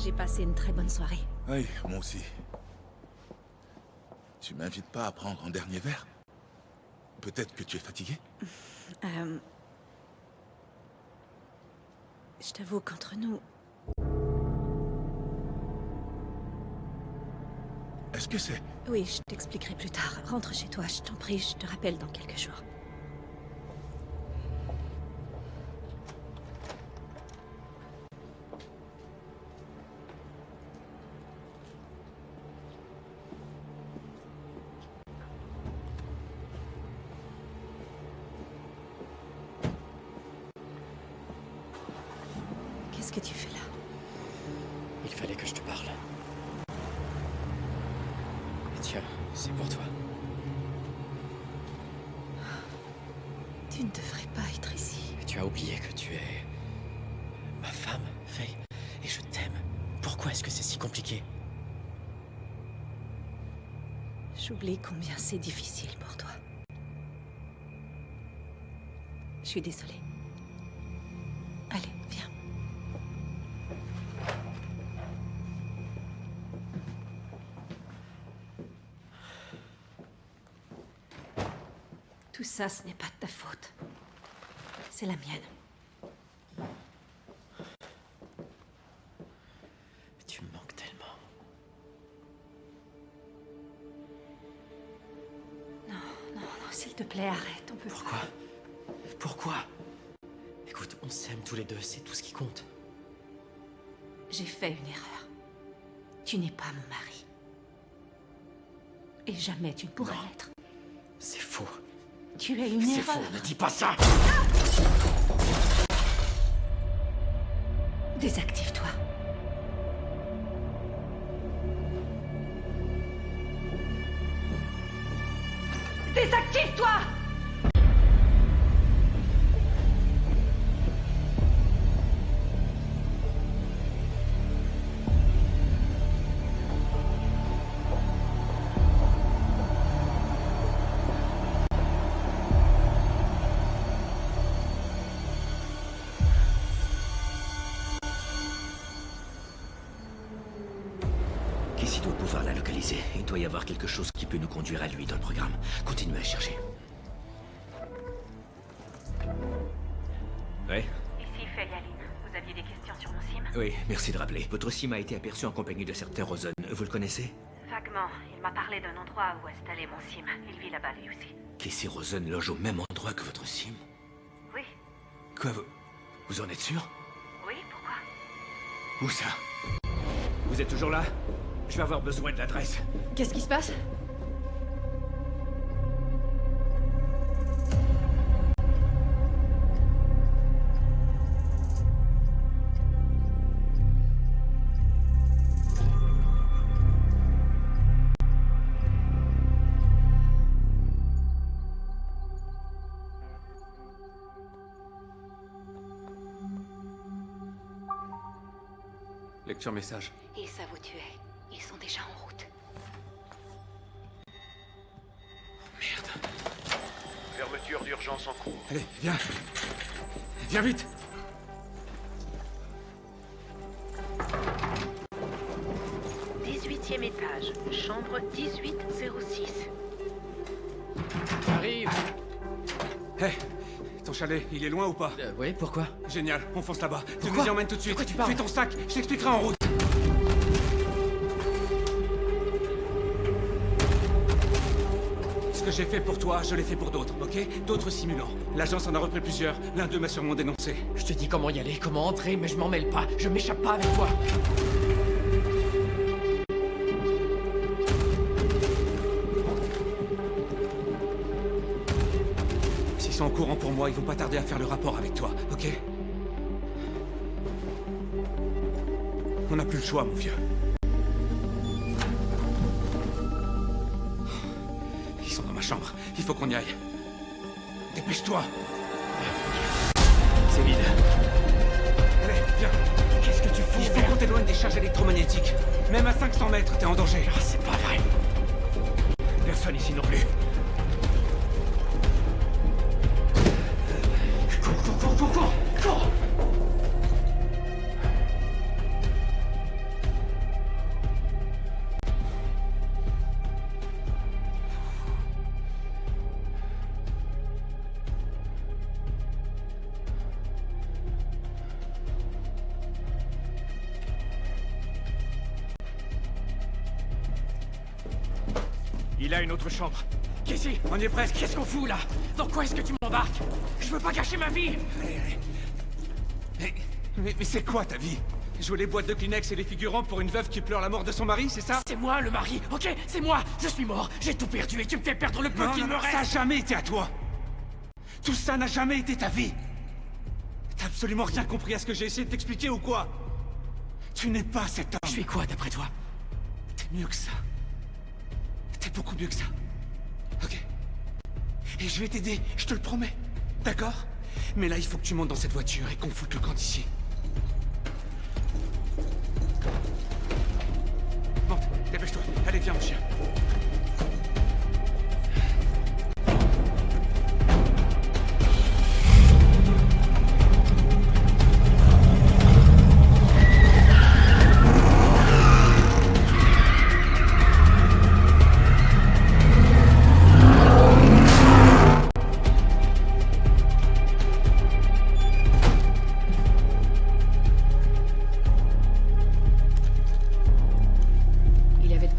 J'ai passé une très bonne soirée.
Oui, moi aussi. Tu m'invites pas à prendre un dernier verre? Peut-être que tu es fatigué?
Je t'avoue qu'entre nous...
Est-ce que c'est...
Oui, je t'expliquerai plus tard. Rentre chez toi, je t'en prie, je te rappelle dans quelques jours. que tu fais là?
Il fallait que je te parle. Et tiens, c'est pour toi.
Tu ne devrais pas être ici.
Tu as oublié que tu es... ma femme, Faye. Et je t'aime. Pourquoi est-ce que c'est si compliqué?
J'oublie combien c'est difficile pour toi. Je suis désolée. Allez, viens. Tout ça, ce n'est pas de ta faute. C'est la mienne.
Tu me manques tellement.
Non, non, non, s'il te plaît, arrête, on peut...
Pourquoi? Pourquoi? Écoute, on s'aime tous les deux, c'est tout ce qui compte.
J'ai fait une erreur. Tu n'es pas mon mari. Et jamais tu ne pourras l'être.
C'est faux.
Tu es une
C'est
erreur.
faux, ne dis pas ça!
Désactive-toi. Désactive-toi!
Casey doit pouvoir la localiser. Il doit y avoir quelque chose qui peut nous conduire à lui dans le programme. Continuez à chercher. Ouais?
Ici Faye Aline. Vous aviez des questions sur mon sim?
Oui, merci de rappeler. Votre sim a été aperçu en compagnie de certain Rosen. Vous le connaissez?
Vaguement. Il m'a parlé d'un endroit où installer mon sim. Il vit là-bas lui aussi.
Casey Rosen loge au même endroit que votre sim?
Oui.
Quoi, vous en êtes sûr?
Oui, pourquoi?
Où ça? Vous êtes toujours là? Je vais avoir besoin de l'adresse.
Qu'est-ce qui se passe?
Lecture message.
Ils savent où tu es. Ils sont déjà en route.
Fermeture d'urgence en cours.
Allez, viens. Viens vite.
« 18e étage, chambre 1806.
J'arrive.
Hé, ton chalet, il est loin ou pas?
Oui, pourquoi?
Génial, on fonce là-bas. Tu
Pourquoi?
nous y emmènes tout de suite.
Pourquoi tu parles?
Fais ton sac, je t'expliquerai en route. Ce que j'ai fait pour toi, je l'ai fait pour d'autres, ok? D'autres simulants. L'agence en a repris plusieurs. L'un d'eux m'a sûrement dénoncé.
Je te dis comment y aller, comment entrer, mais je m'en mêle pas. Je m'échappe pas avec toi.
S'ils sont au courant pour moi, ils vont pas tarder à faire le rapport avec toi, ok? On n'a plus le choix, mon vieux. Ils sont dans ma chambre. Il faut qu'on y aille. Dépêche-toi.
C'est vide.
Allez, viens.
Qu'est-ce que tu fous?
Il faut qu'on t'éloigne des charges électromagnétiques. Même à 500 mètres, t'es en danger.
Ah, c'est pas vrai.
Personne ici non plus.
Cours.
Il a une autre chambre. Casey, on y est presque.
Qu'est-ce qu'on fout là? Dans quoi est-ce que tu m'embarques? Je veux pas gâcher ma vie.
Allez. Mais c'est quoi ta vie? Jouer les boîtes de Kleenex et les figurants pour une veuve qui pleure la mort de son mari, c'est ça?
C'est moi le mari, ok? C'est moi. Je suis mort. J'ai tout perdu et tu me fais perdre le peu qu'il me reste.
Ça n'a jamais été à toi. Tout ça n'a jamais été ta vie. T'as absolument rien compris à ce que j'ai essayé de t'expliquer ou quoi? Tu n'es pas cet homme.
Je suis quoi, d'après toi?
T'es mieux que ça. T'es beaucoup mieux que ça. Ok. Et je vais t'aider, je te le promets. D'accord? Mais là, il faut que tu montes dans cette voiture et qu'on foute le camp d'ici. Monte, dépêche-toi. Allez, viens, mon chien.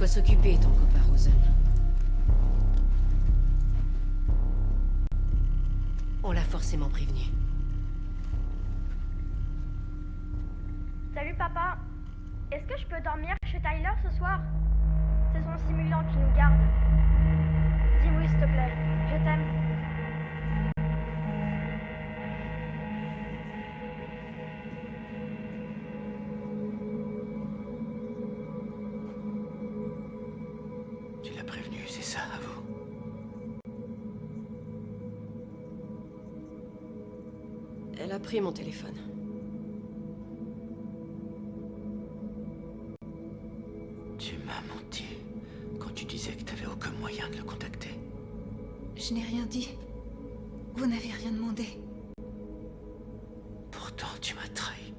S'occuper, ton copain Rosen. On l'a forcément prévenu.
Salut papa. Est-ce que je peux dormir chez Tyler ce soir? C'est son simulant qui nous garde. Dis oui s'il te plaît. Je t'aime.
Tu l'as prévenu, c'est ça, à vous?
Elle a pris mon téléphone.
Tu m'as menti quand tu disais que t'avais aucun moyen de le contacter.
Je n'ai rien dit. Vous n'avez rien demandé.
Pourtant, tu m'as trahi.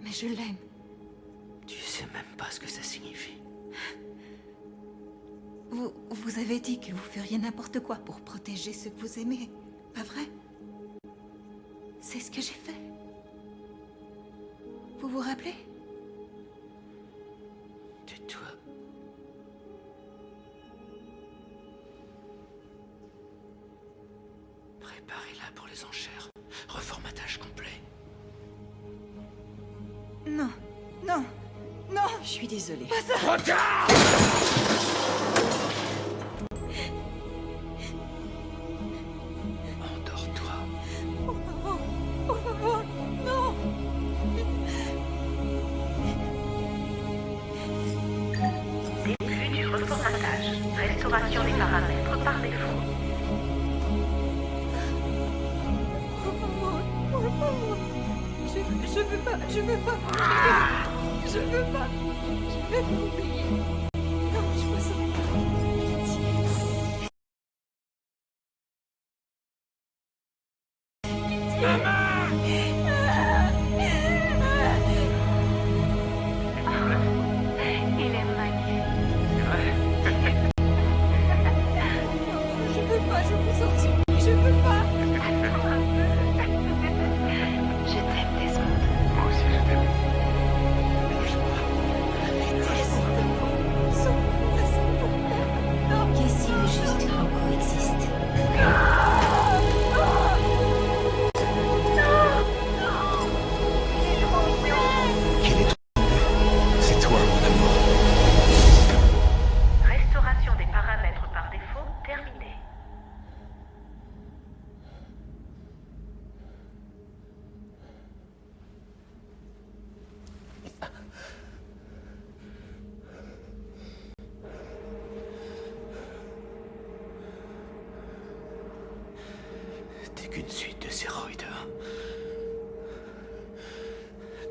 Mais je l'aime.
Tu sais même pas ce que ça signifie.
Vous avez dit que vous feriez n'importe quoi pour protéger ceux que vous aimez, pas vrai? C'est ce que j'ai fait. Vous vous rappelez?
Tais-toi. Préparez-la pour les enchères. Reformatage complet.
Non, non, non!
Je suis désolée.
Pas ça!
Trop tard!
Endors-toi.
Por favor, non!
Début du reformatage. Restauration des paramètres par défaut.
Por favor. Je veux pas. Je veux pas. Je veux pas oublier. Non, je me sens
Il est magnifique.
Je veux pas, je vous en supplie, je veux pas.
Je t'aime, Desmond.
Moi aussi, je t'aime.
Casey veut juste qu'on coexiste.
C'est toi, mon amour.
Restauration des paramètres par défaut terminée.
T'es qu'une suite de stéroïdes.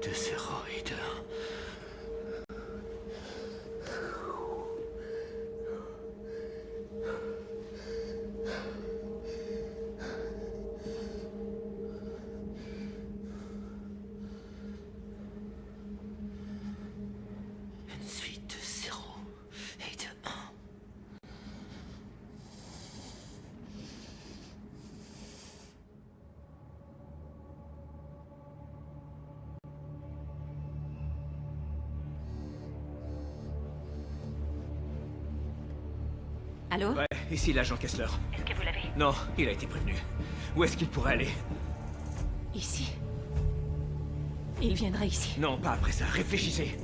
De stéroïdes. Une suite de 0 et de 1.
Allô?
Ouais, ici l'agent Kessler.
Est-ce que vous l'avez?
Non, il a été prévenu. Où est-ce qu'il pourrait aller?
Ici. Il viendra ici.
Non, pas après ça. Réfléchissez.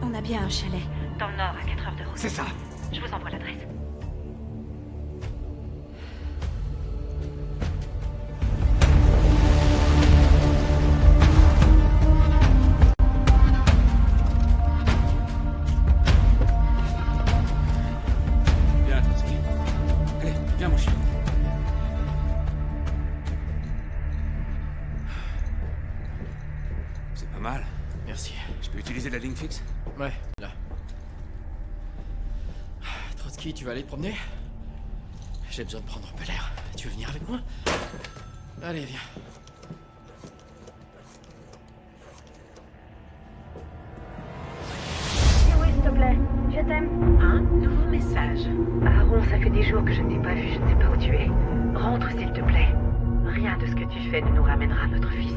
On a bien un chalet.
Dans le nord, à 4 heures de route.
C'est ça.
Je vous envoie l'adresse.
Merci.
Je peux utiliser la ligne fixe?
Ouais, là. Trotsky, tu vas aller te promener? J'ai besoin de prendre un peu l'air. Tu veux venir avec moi? Allez, viens.
Oui, s'il te plaît. Je t'aime.
Un nouveau message. Aaron, ça fait des jours que je ne t'ai pas vu, je ne sais pas où tu es. Rentre, s'il te plaît. Rien de ce que tu fais ne nous ramènera à notre fils.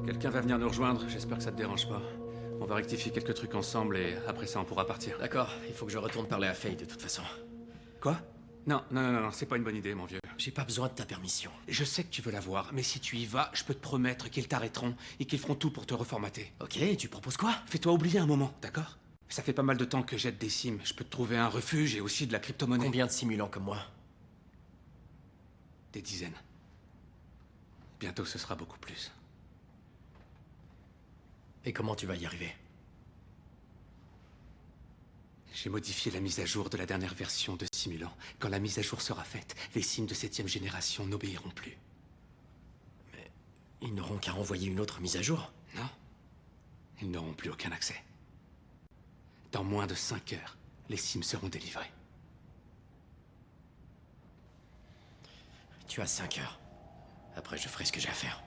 Quelqu'un va venir nous rejoindre, j'espère que ça te dérange pas. On va rectifier quelques trucs ensemble et après ça on pourra partir.
D'accord, il faut que je retourne parler à Faye de toute façon.
Quoi? Non, c'est pas une bonne idée, mon vieux.
J'ai pas besoin de ta permission.
Je sais que tu veux la voir, mais si tu y vas, je peux te promettre qu'ils t'arrêteront et qu'ils feront tout pour te reformater.
Ok, tu proposes quoi?
Fais-toi oublier un moment, d'accord? Ça fait pas mal de temps que j'aide des sims. Je peux te trouver un refuge et aussi de la crypto-monnaie.
Combien de simulants comme moi?
Des dizaines. Bientôt ce sera beaucoup plus.
Et comment tu vas y arriver?
J'ai modifié la mise à jour de la dernière version de Simulant. Quand la mise à jour sera faite, les sims de 7e génération n'obéiront plus.
Mais ils n'auront qu'à renvoyer une autre mise à jour?
Non. Ils n'auront plus aucun accès. Dans moins de 5 heures, les sims seront délivrés.
Tu as 5 heures. Après, je ferai ce que j'ai à faire.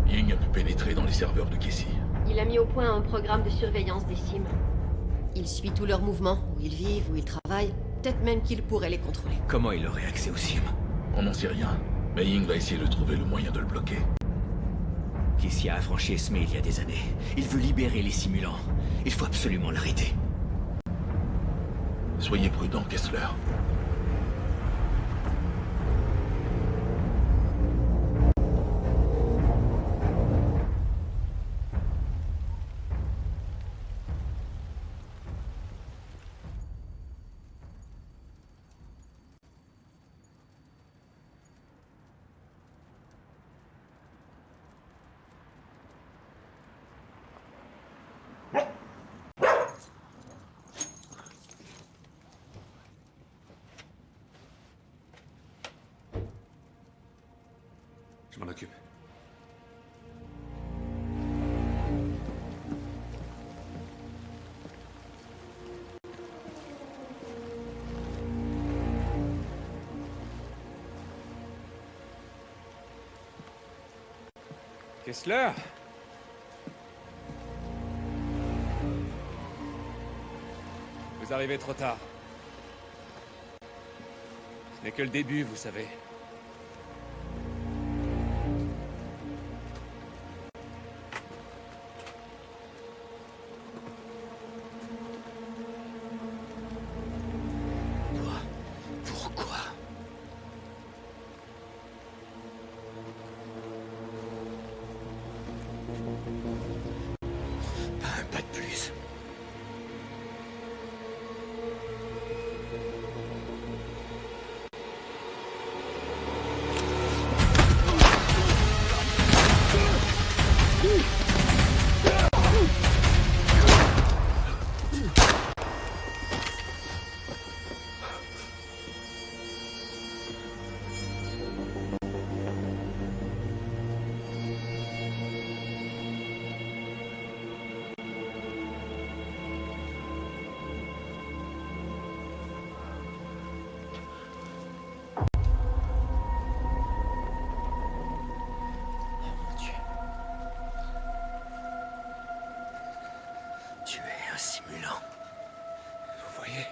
Ying a pu pénétrer dans les serveurs de Casey.
Il a mis au point un programme de surveillance des sims. Il suit tous leurs mouvements, où ils vivent, où ils travaillent. Peut-être même qu'il pourrait les contrôler.
Comment il aurait accès aux sims?
On n'en sait rien, mais Ying va essayer de trouver le moyen de le bloquer.
Casey a affranchi Esme il y a des années. Il veut libérer les simulants. Il faut absolument l'arrêter.
Soyez prudent, Kessler.
Je m'en occupe. Kessler? Vous arrivez trop tard. Ce n'est que le début, vous savez.
Pourquoi? Pas un pas de plus. Tu es un simulant.
Vous voyez?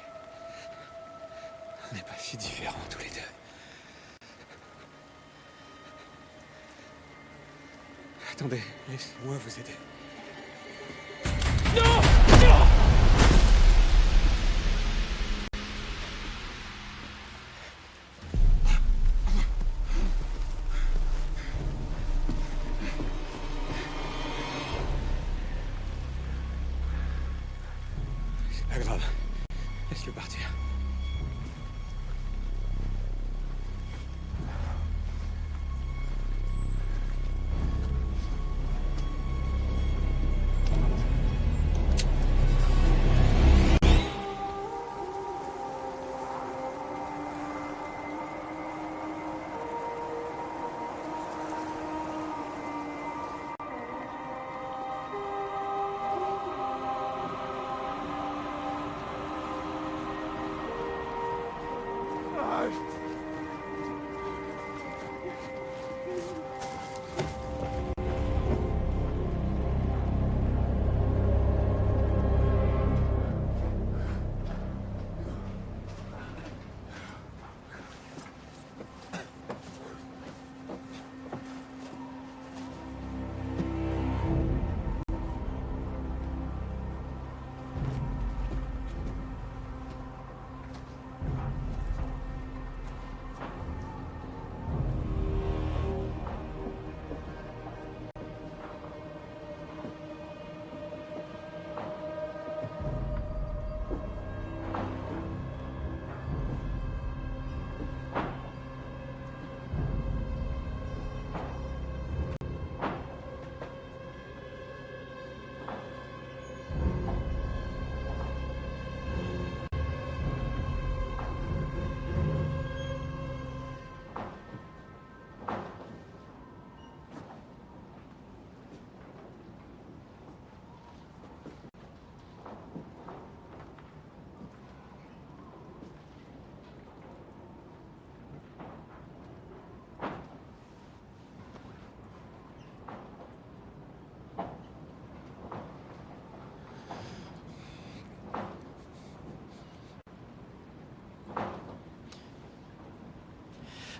On n'est pas si différents tous les deux. Attendez, laissez-moi vous aider. Non! Non!
pas grave. Laisse-le partir.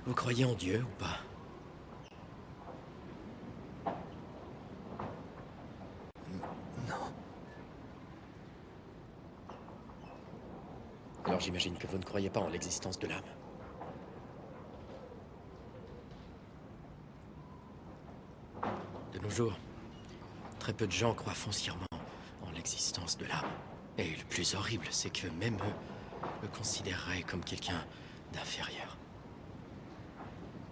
Vous croyez en Dieu ou pas?
Non.
Alors j'imagine que vous ne croyez pas en l'existence de l'âme. De nos jours, très peu de gens croient foncièrement en l'existence de l'âme. Et le plus horrible, c'est que même eux me considéreraient comme quelqu'un d'inférieur.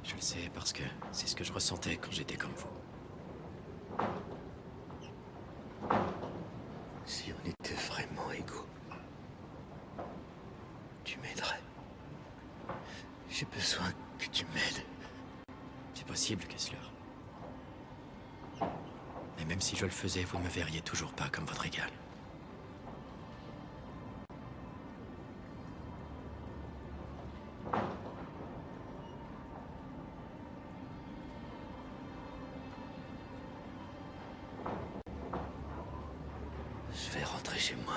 Je le sais parce que c'est ce que je ressentais quand j'étais comme vous.
Si on était vraiment égaux, tu m'aiderais. J'ai besoin que tu m'aides.
C'est possible, Kessler. Mais même si je le faisais, vous ne me verriez toujours pas comme votre égal.
Je vais rentrer chez moi.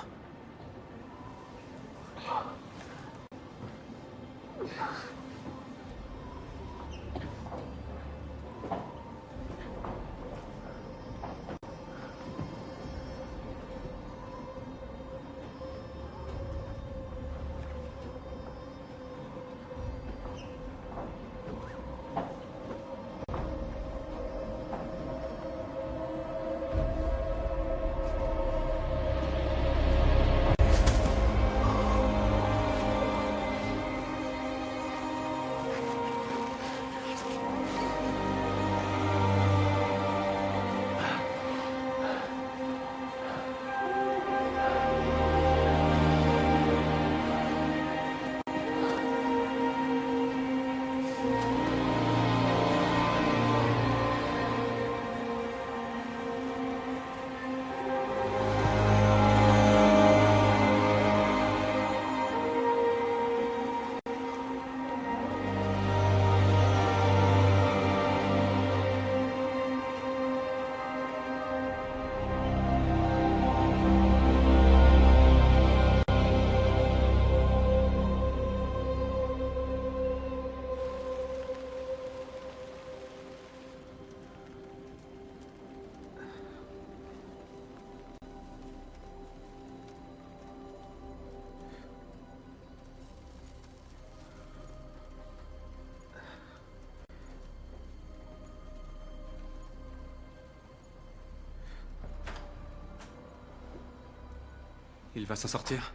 Il va s'en sortir?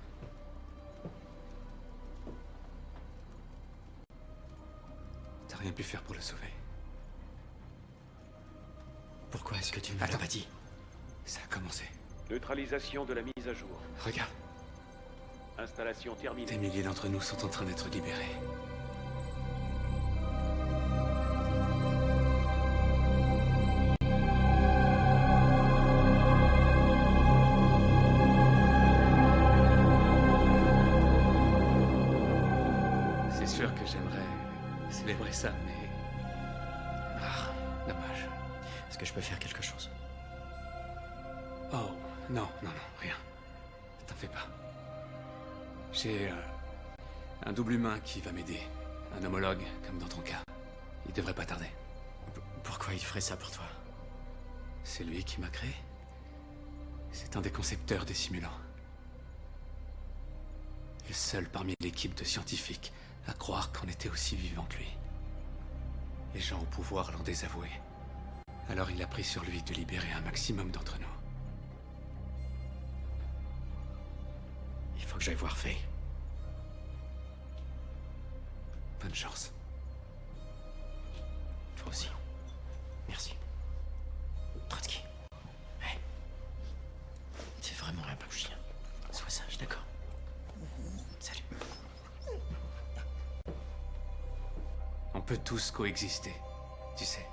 T'as rien pu faire pour le sauver.
Pourquoi est-ce que tu ne me l'as pas dit?
Ça a commencé.
Neutralisation de la mise à jour.
Regarde.
Installation terminée.
Des milliers d'entre nous sont en train d'être libérés. C'est sûr que j'aimerais célébrer ça, mais... Ah, dommage.
Est-ce que je peux faire quelque chose?
Oh, non, rien. T'en fais pas. J'ai un double humain qui va m'aider. Un homologue, comme dans ton cas. Il devrait pas tarder.
Pourquoi il ferait ça pour toi?
C'est lui qui m'a créé. C'est un des concepteurs des simulants. Le seul parmi l'équipe de scientifiques à croire qu'on était aussi vivant que lui. Les gens au pouvoir l'ont désavoué. Alors il a pris sur lui de libérer un maximum d'entre nous.
Il faut que j'aille voir Faye.
Bonne chance.
Toi aussi. Merci. Trotsky. Hey. C'est vraiment un bon chien. Sois sage, d'accord? Salut.
On peut tous coexister, tu sais.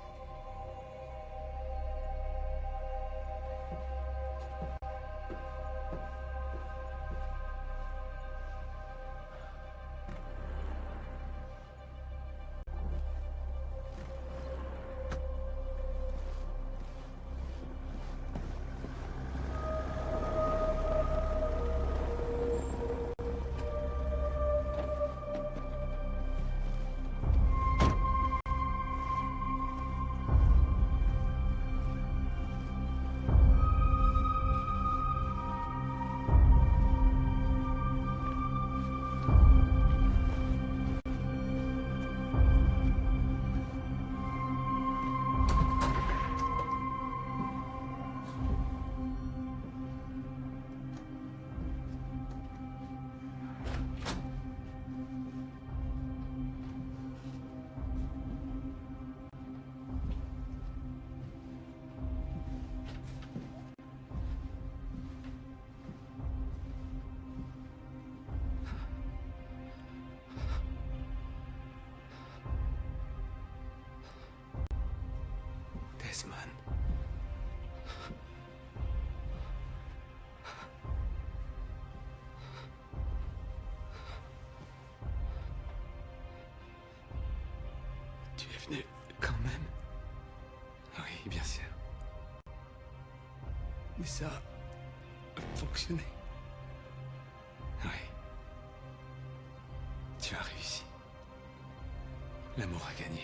Desmond. Tu es venu quand même? Oui, bien sûr. Mais ça a fonctionné. Oui. Tu as réussi. L'amour a gagné.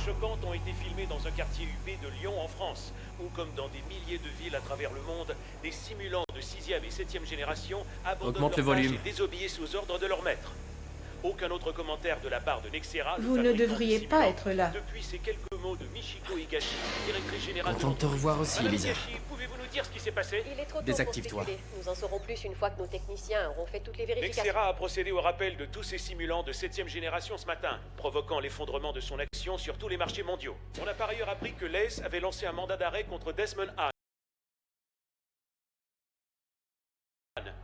Choquantes ont été filmées dans un quartier huppé de Lyon en France, où comme dans des milliers de villes à travers le monde, des simulants de 6e et 7e génération abandonnent leur tâche et désobéissent aux ordres de leur maître. Aucun autre commentaire de la part de Nexera.
Vous ne devriez pas être là.
Depuis ces quelques mots de Michiko Higashi, directrice générale...
Content de te revoir aussi,
Madame
Elisa.
Higashi, pouvez-vous nous dire ce qui s'est passé?
Il est trop tôt
Désactive-toi.
pour spéculer. Nous en saurons plus une fois que nos techniciens auront fait toutes les vérifications.
Nexera a procédé au rappel de tous ses simulants de 7e génération ce matin, provoquant l'effondrement de son action sur tous les marchés mondiaux. On a par ailleurs appris que l'ACE avait lancé un mandat d'arrêt contre Desmond Hahn,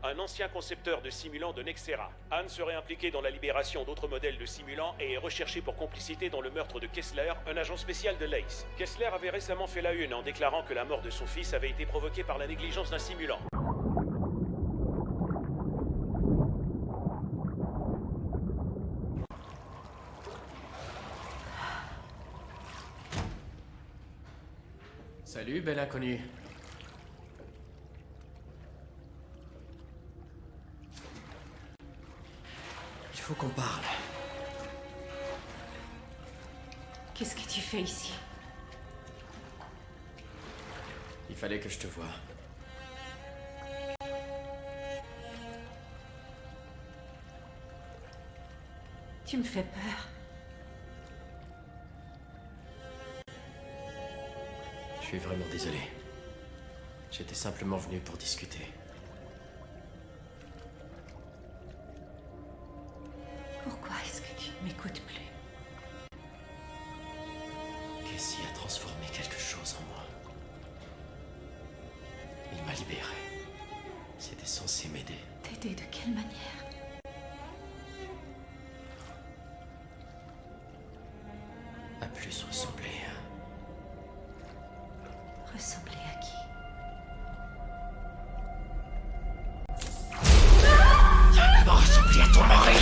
un ancien concepteur de simulants de Nexera. Hahn serait impliqué dans la libération d'autres modèles de simulants et est recherché pour complicité dans le meurtre de Kessler, un agent spécial de l'ACE. Kessler avait récemment fait la une en déclarant que la mort de son fils avait été provoquée par la négligence d'un simulant.
Salut, belle inconnue. Il faut qu'on parle.
Qu'est-ce que tu fais ici?
Il fallait que je te voie.
Tu me fais peur.
Je suis vraiment désolé. J'étais simplement venu pour discuter.
Pourquoi est-ce que tu ne m'écoutes plus?
Casey a transformé quelque chose en moi. Il m'a libéré. C'était censé m'aider.
T'aider de quelle manière?
À plus ressembler.
Ressembler à qui?
Tu vas pas ressembler à ton mari!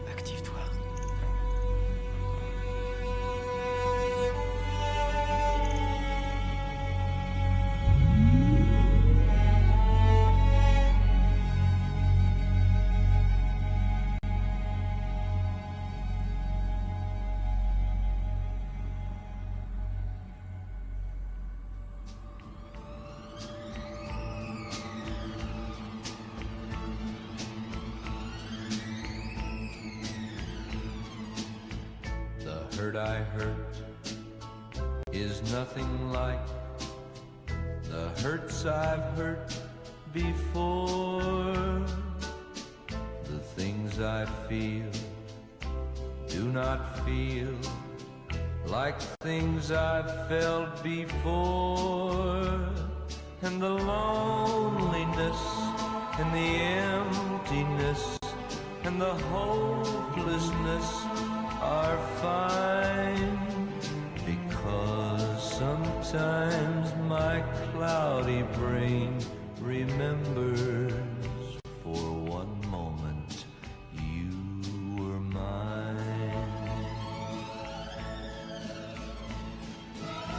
Active-toi.
The hurt I hurt is nothing like the hurts I've hurt before. The things I feel do not feel like things I've felt before. And the loneliness and the emptiness and the hopelessness are fine, because sometimes Sometimes my cloudy brain remembers for one moment you were mine.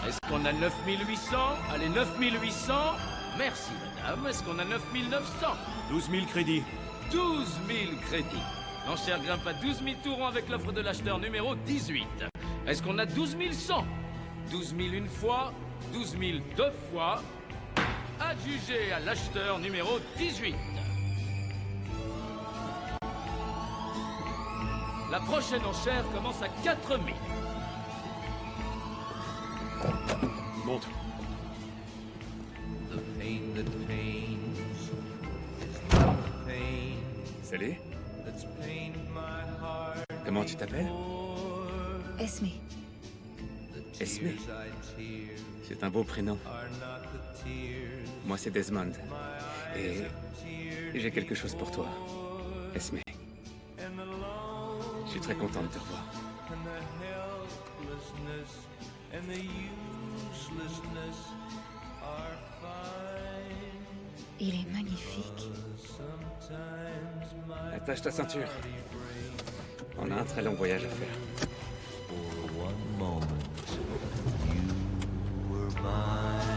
Est-ce qu'on a 9800? Allez, 9800. Merci, madame. Est-ce qu'on a 9900?
12 000 crédits.
12 000 crédits. L'enchère grimpe à 12 000 tourons avec l'offre de l'acheteur numéro 18. Est-ce qu'on a 12 100? 12 000 une fois, 12 000 deux fois. Adjugé à l'acheteur numéro 18. La prochaine enchère commence à 4 000.
Montre.
The pain that pains is not the pain.
Salut.
That's pained my heart.
Comment tu t'appelles?
Esme.
Esme. C'est un beau prénom. Moi, c'est Desmond. Et j'ai quelque chose pour toi, Esme. Je suis très content de te revoir.
Il est magnifique.
Attache ta ceinture. On a un très long voyage à faire.
For one moment, you were mine.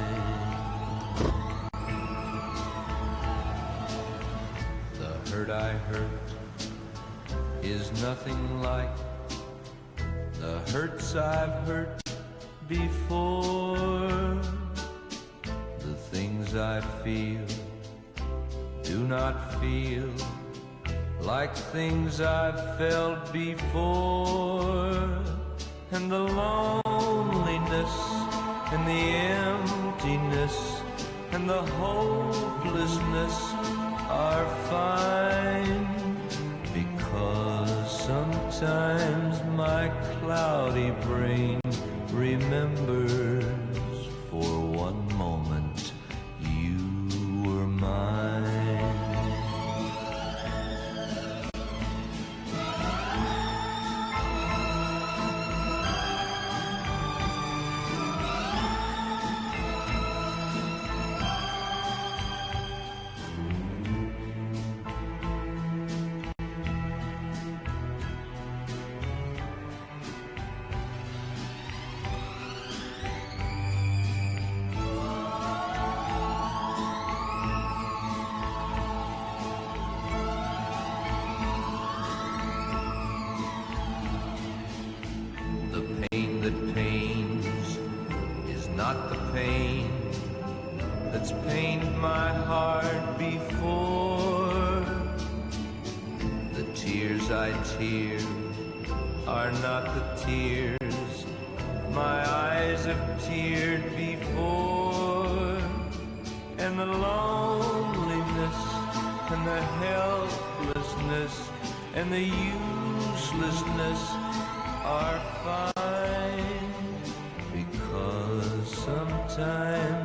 The hurt I hurt is nothing like the hurts I've hurt before. The things I feel do not feel like things I've felt before. And the loneliness and the emptiness and the hopelessness are fine, because sometimes my cloudy brain remembers for one moment you were mine. That pains is not the pain that's pained my heart before. The tears I tear are not the tears my eyes have teared before. And the loneliness and the helplessness and the uselessness are fine, because sometimes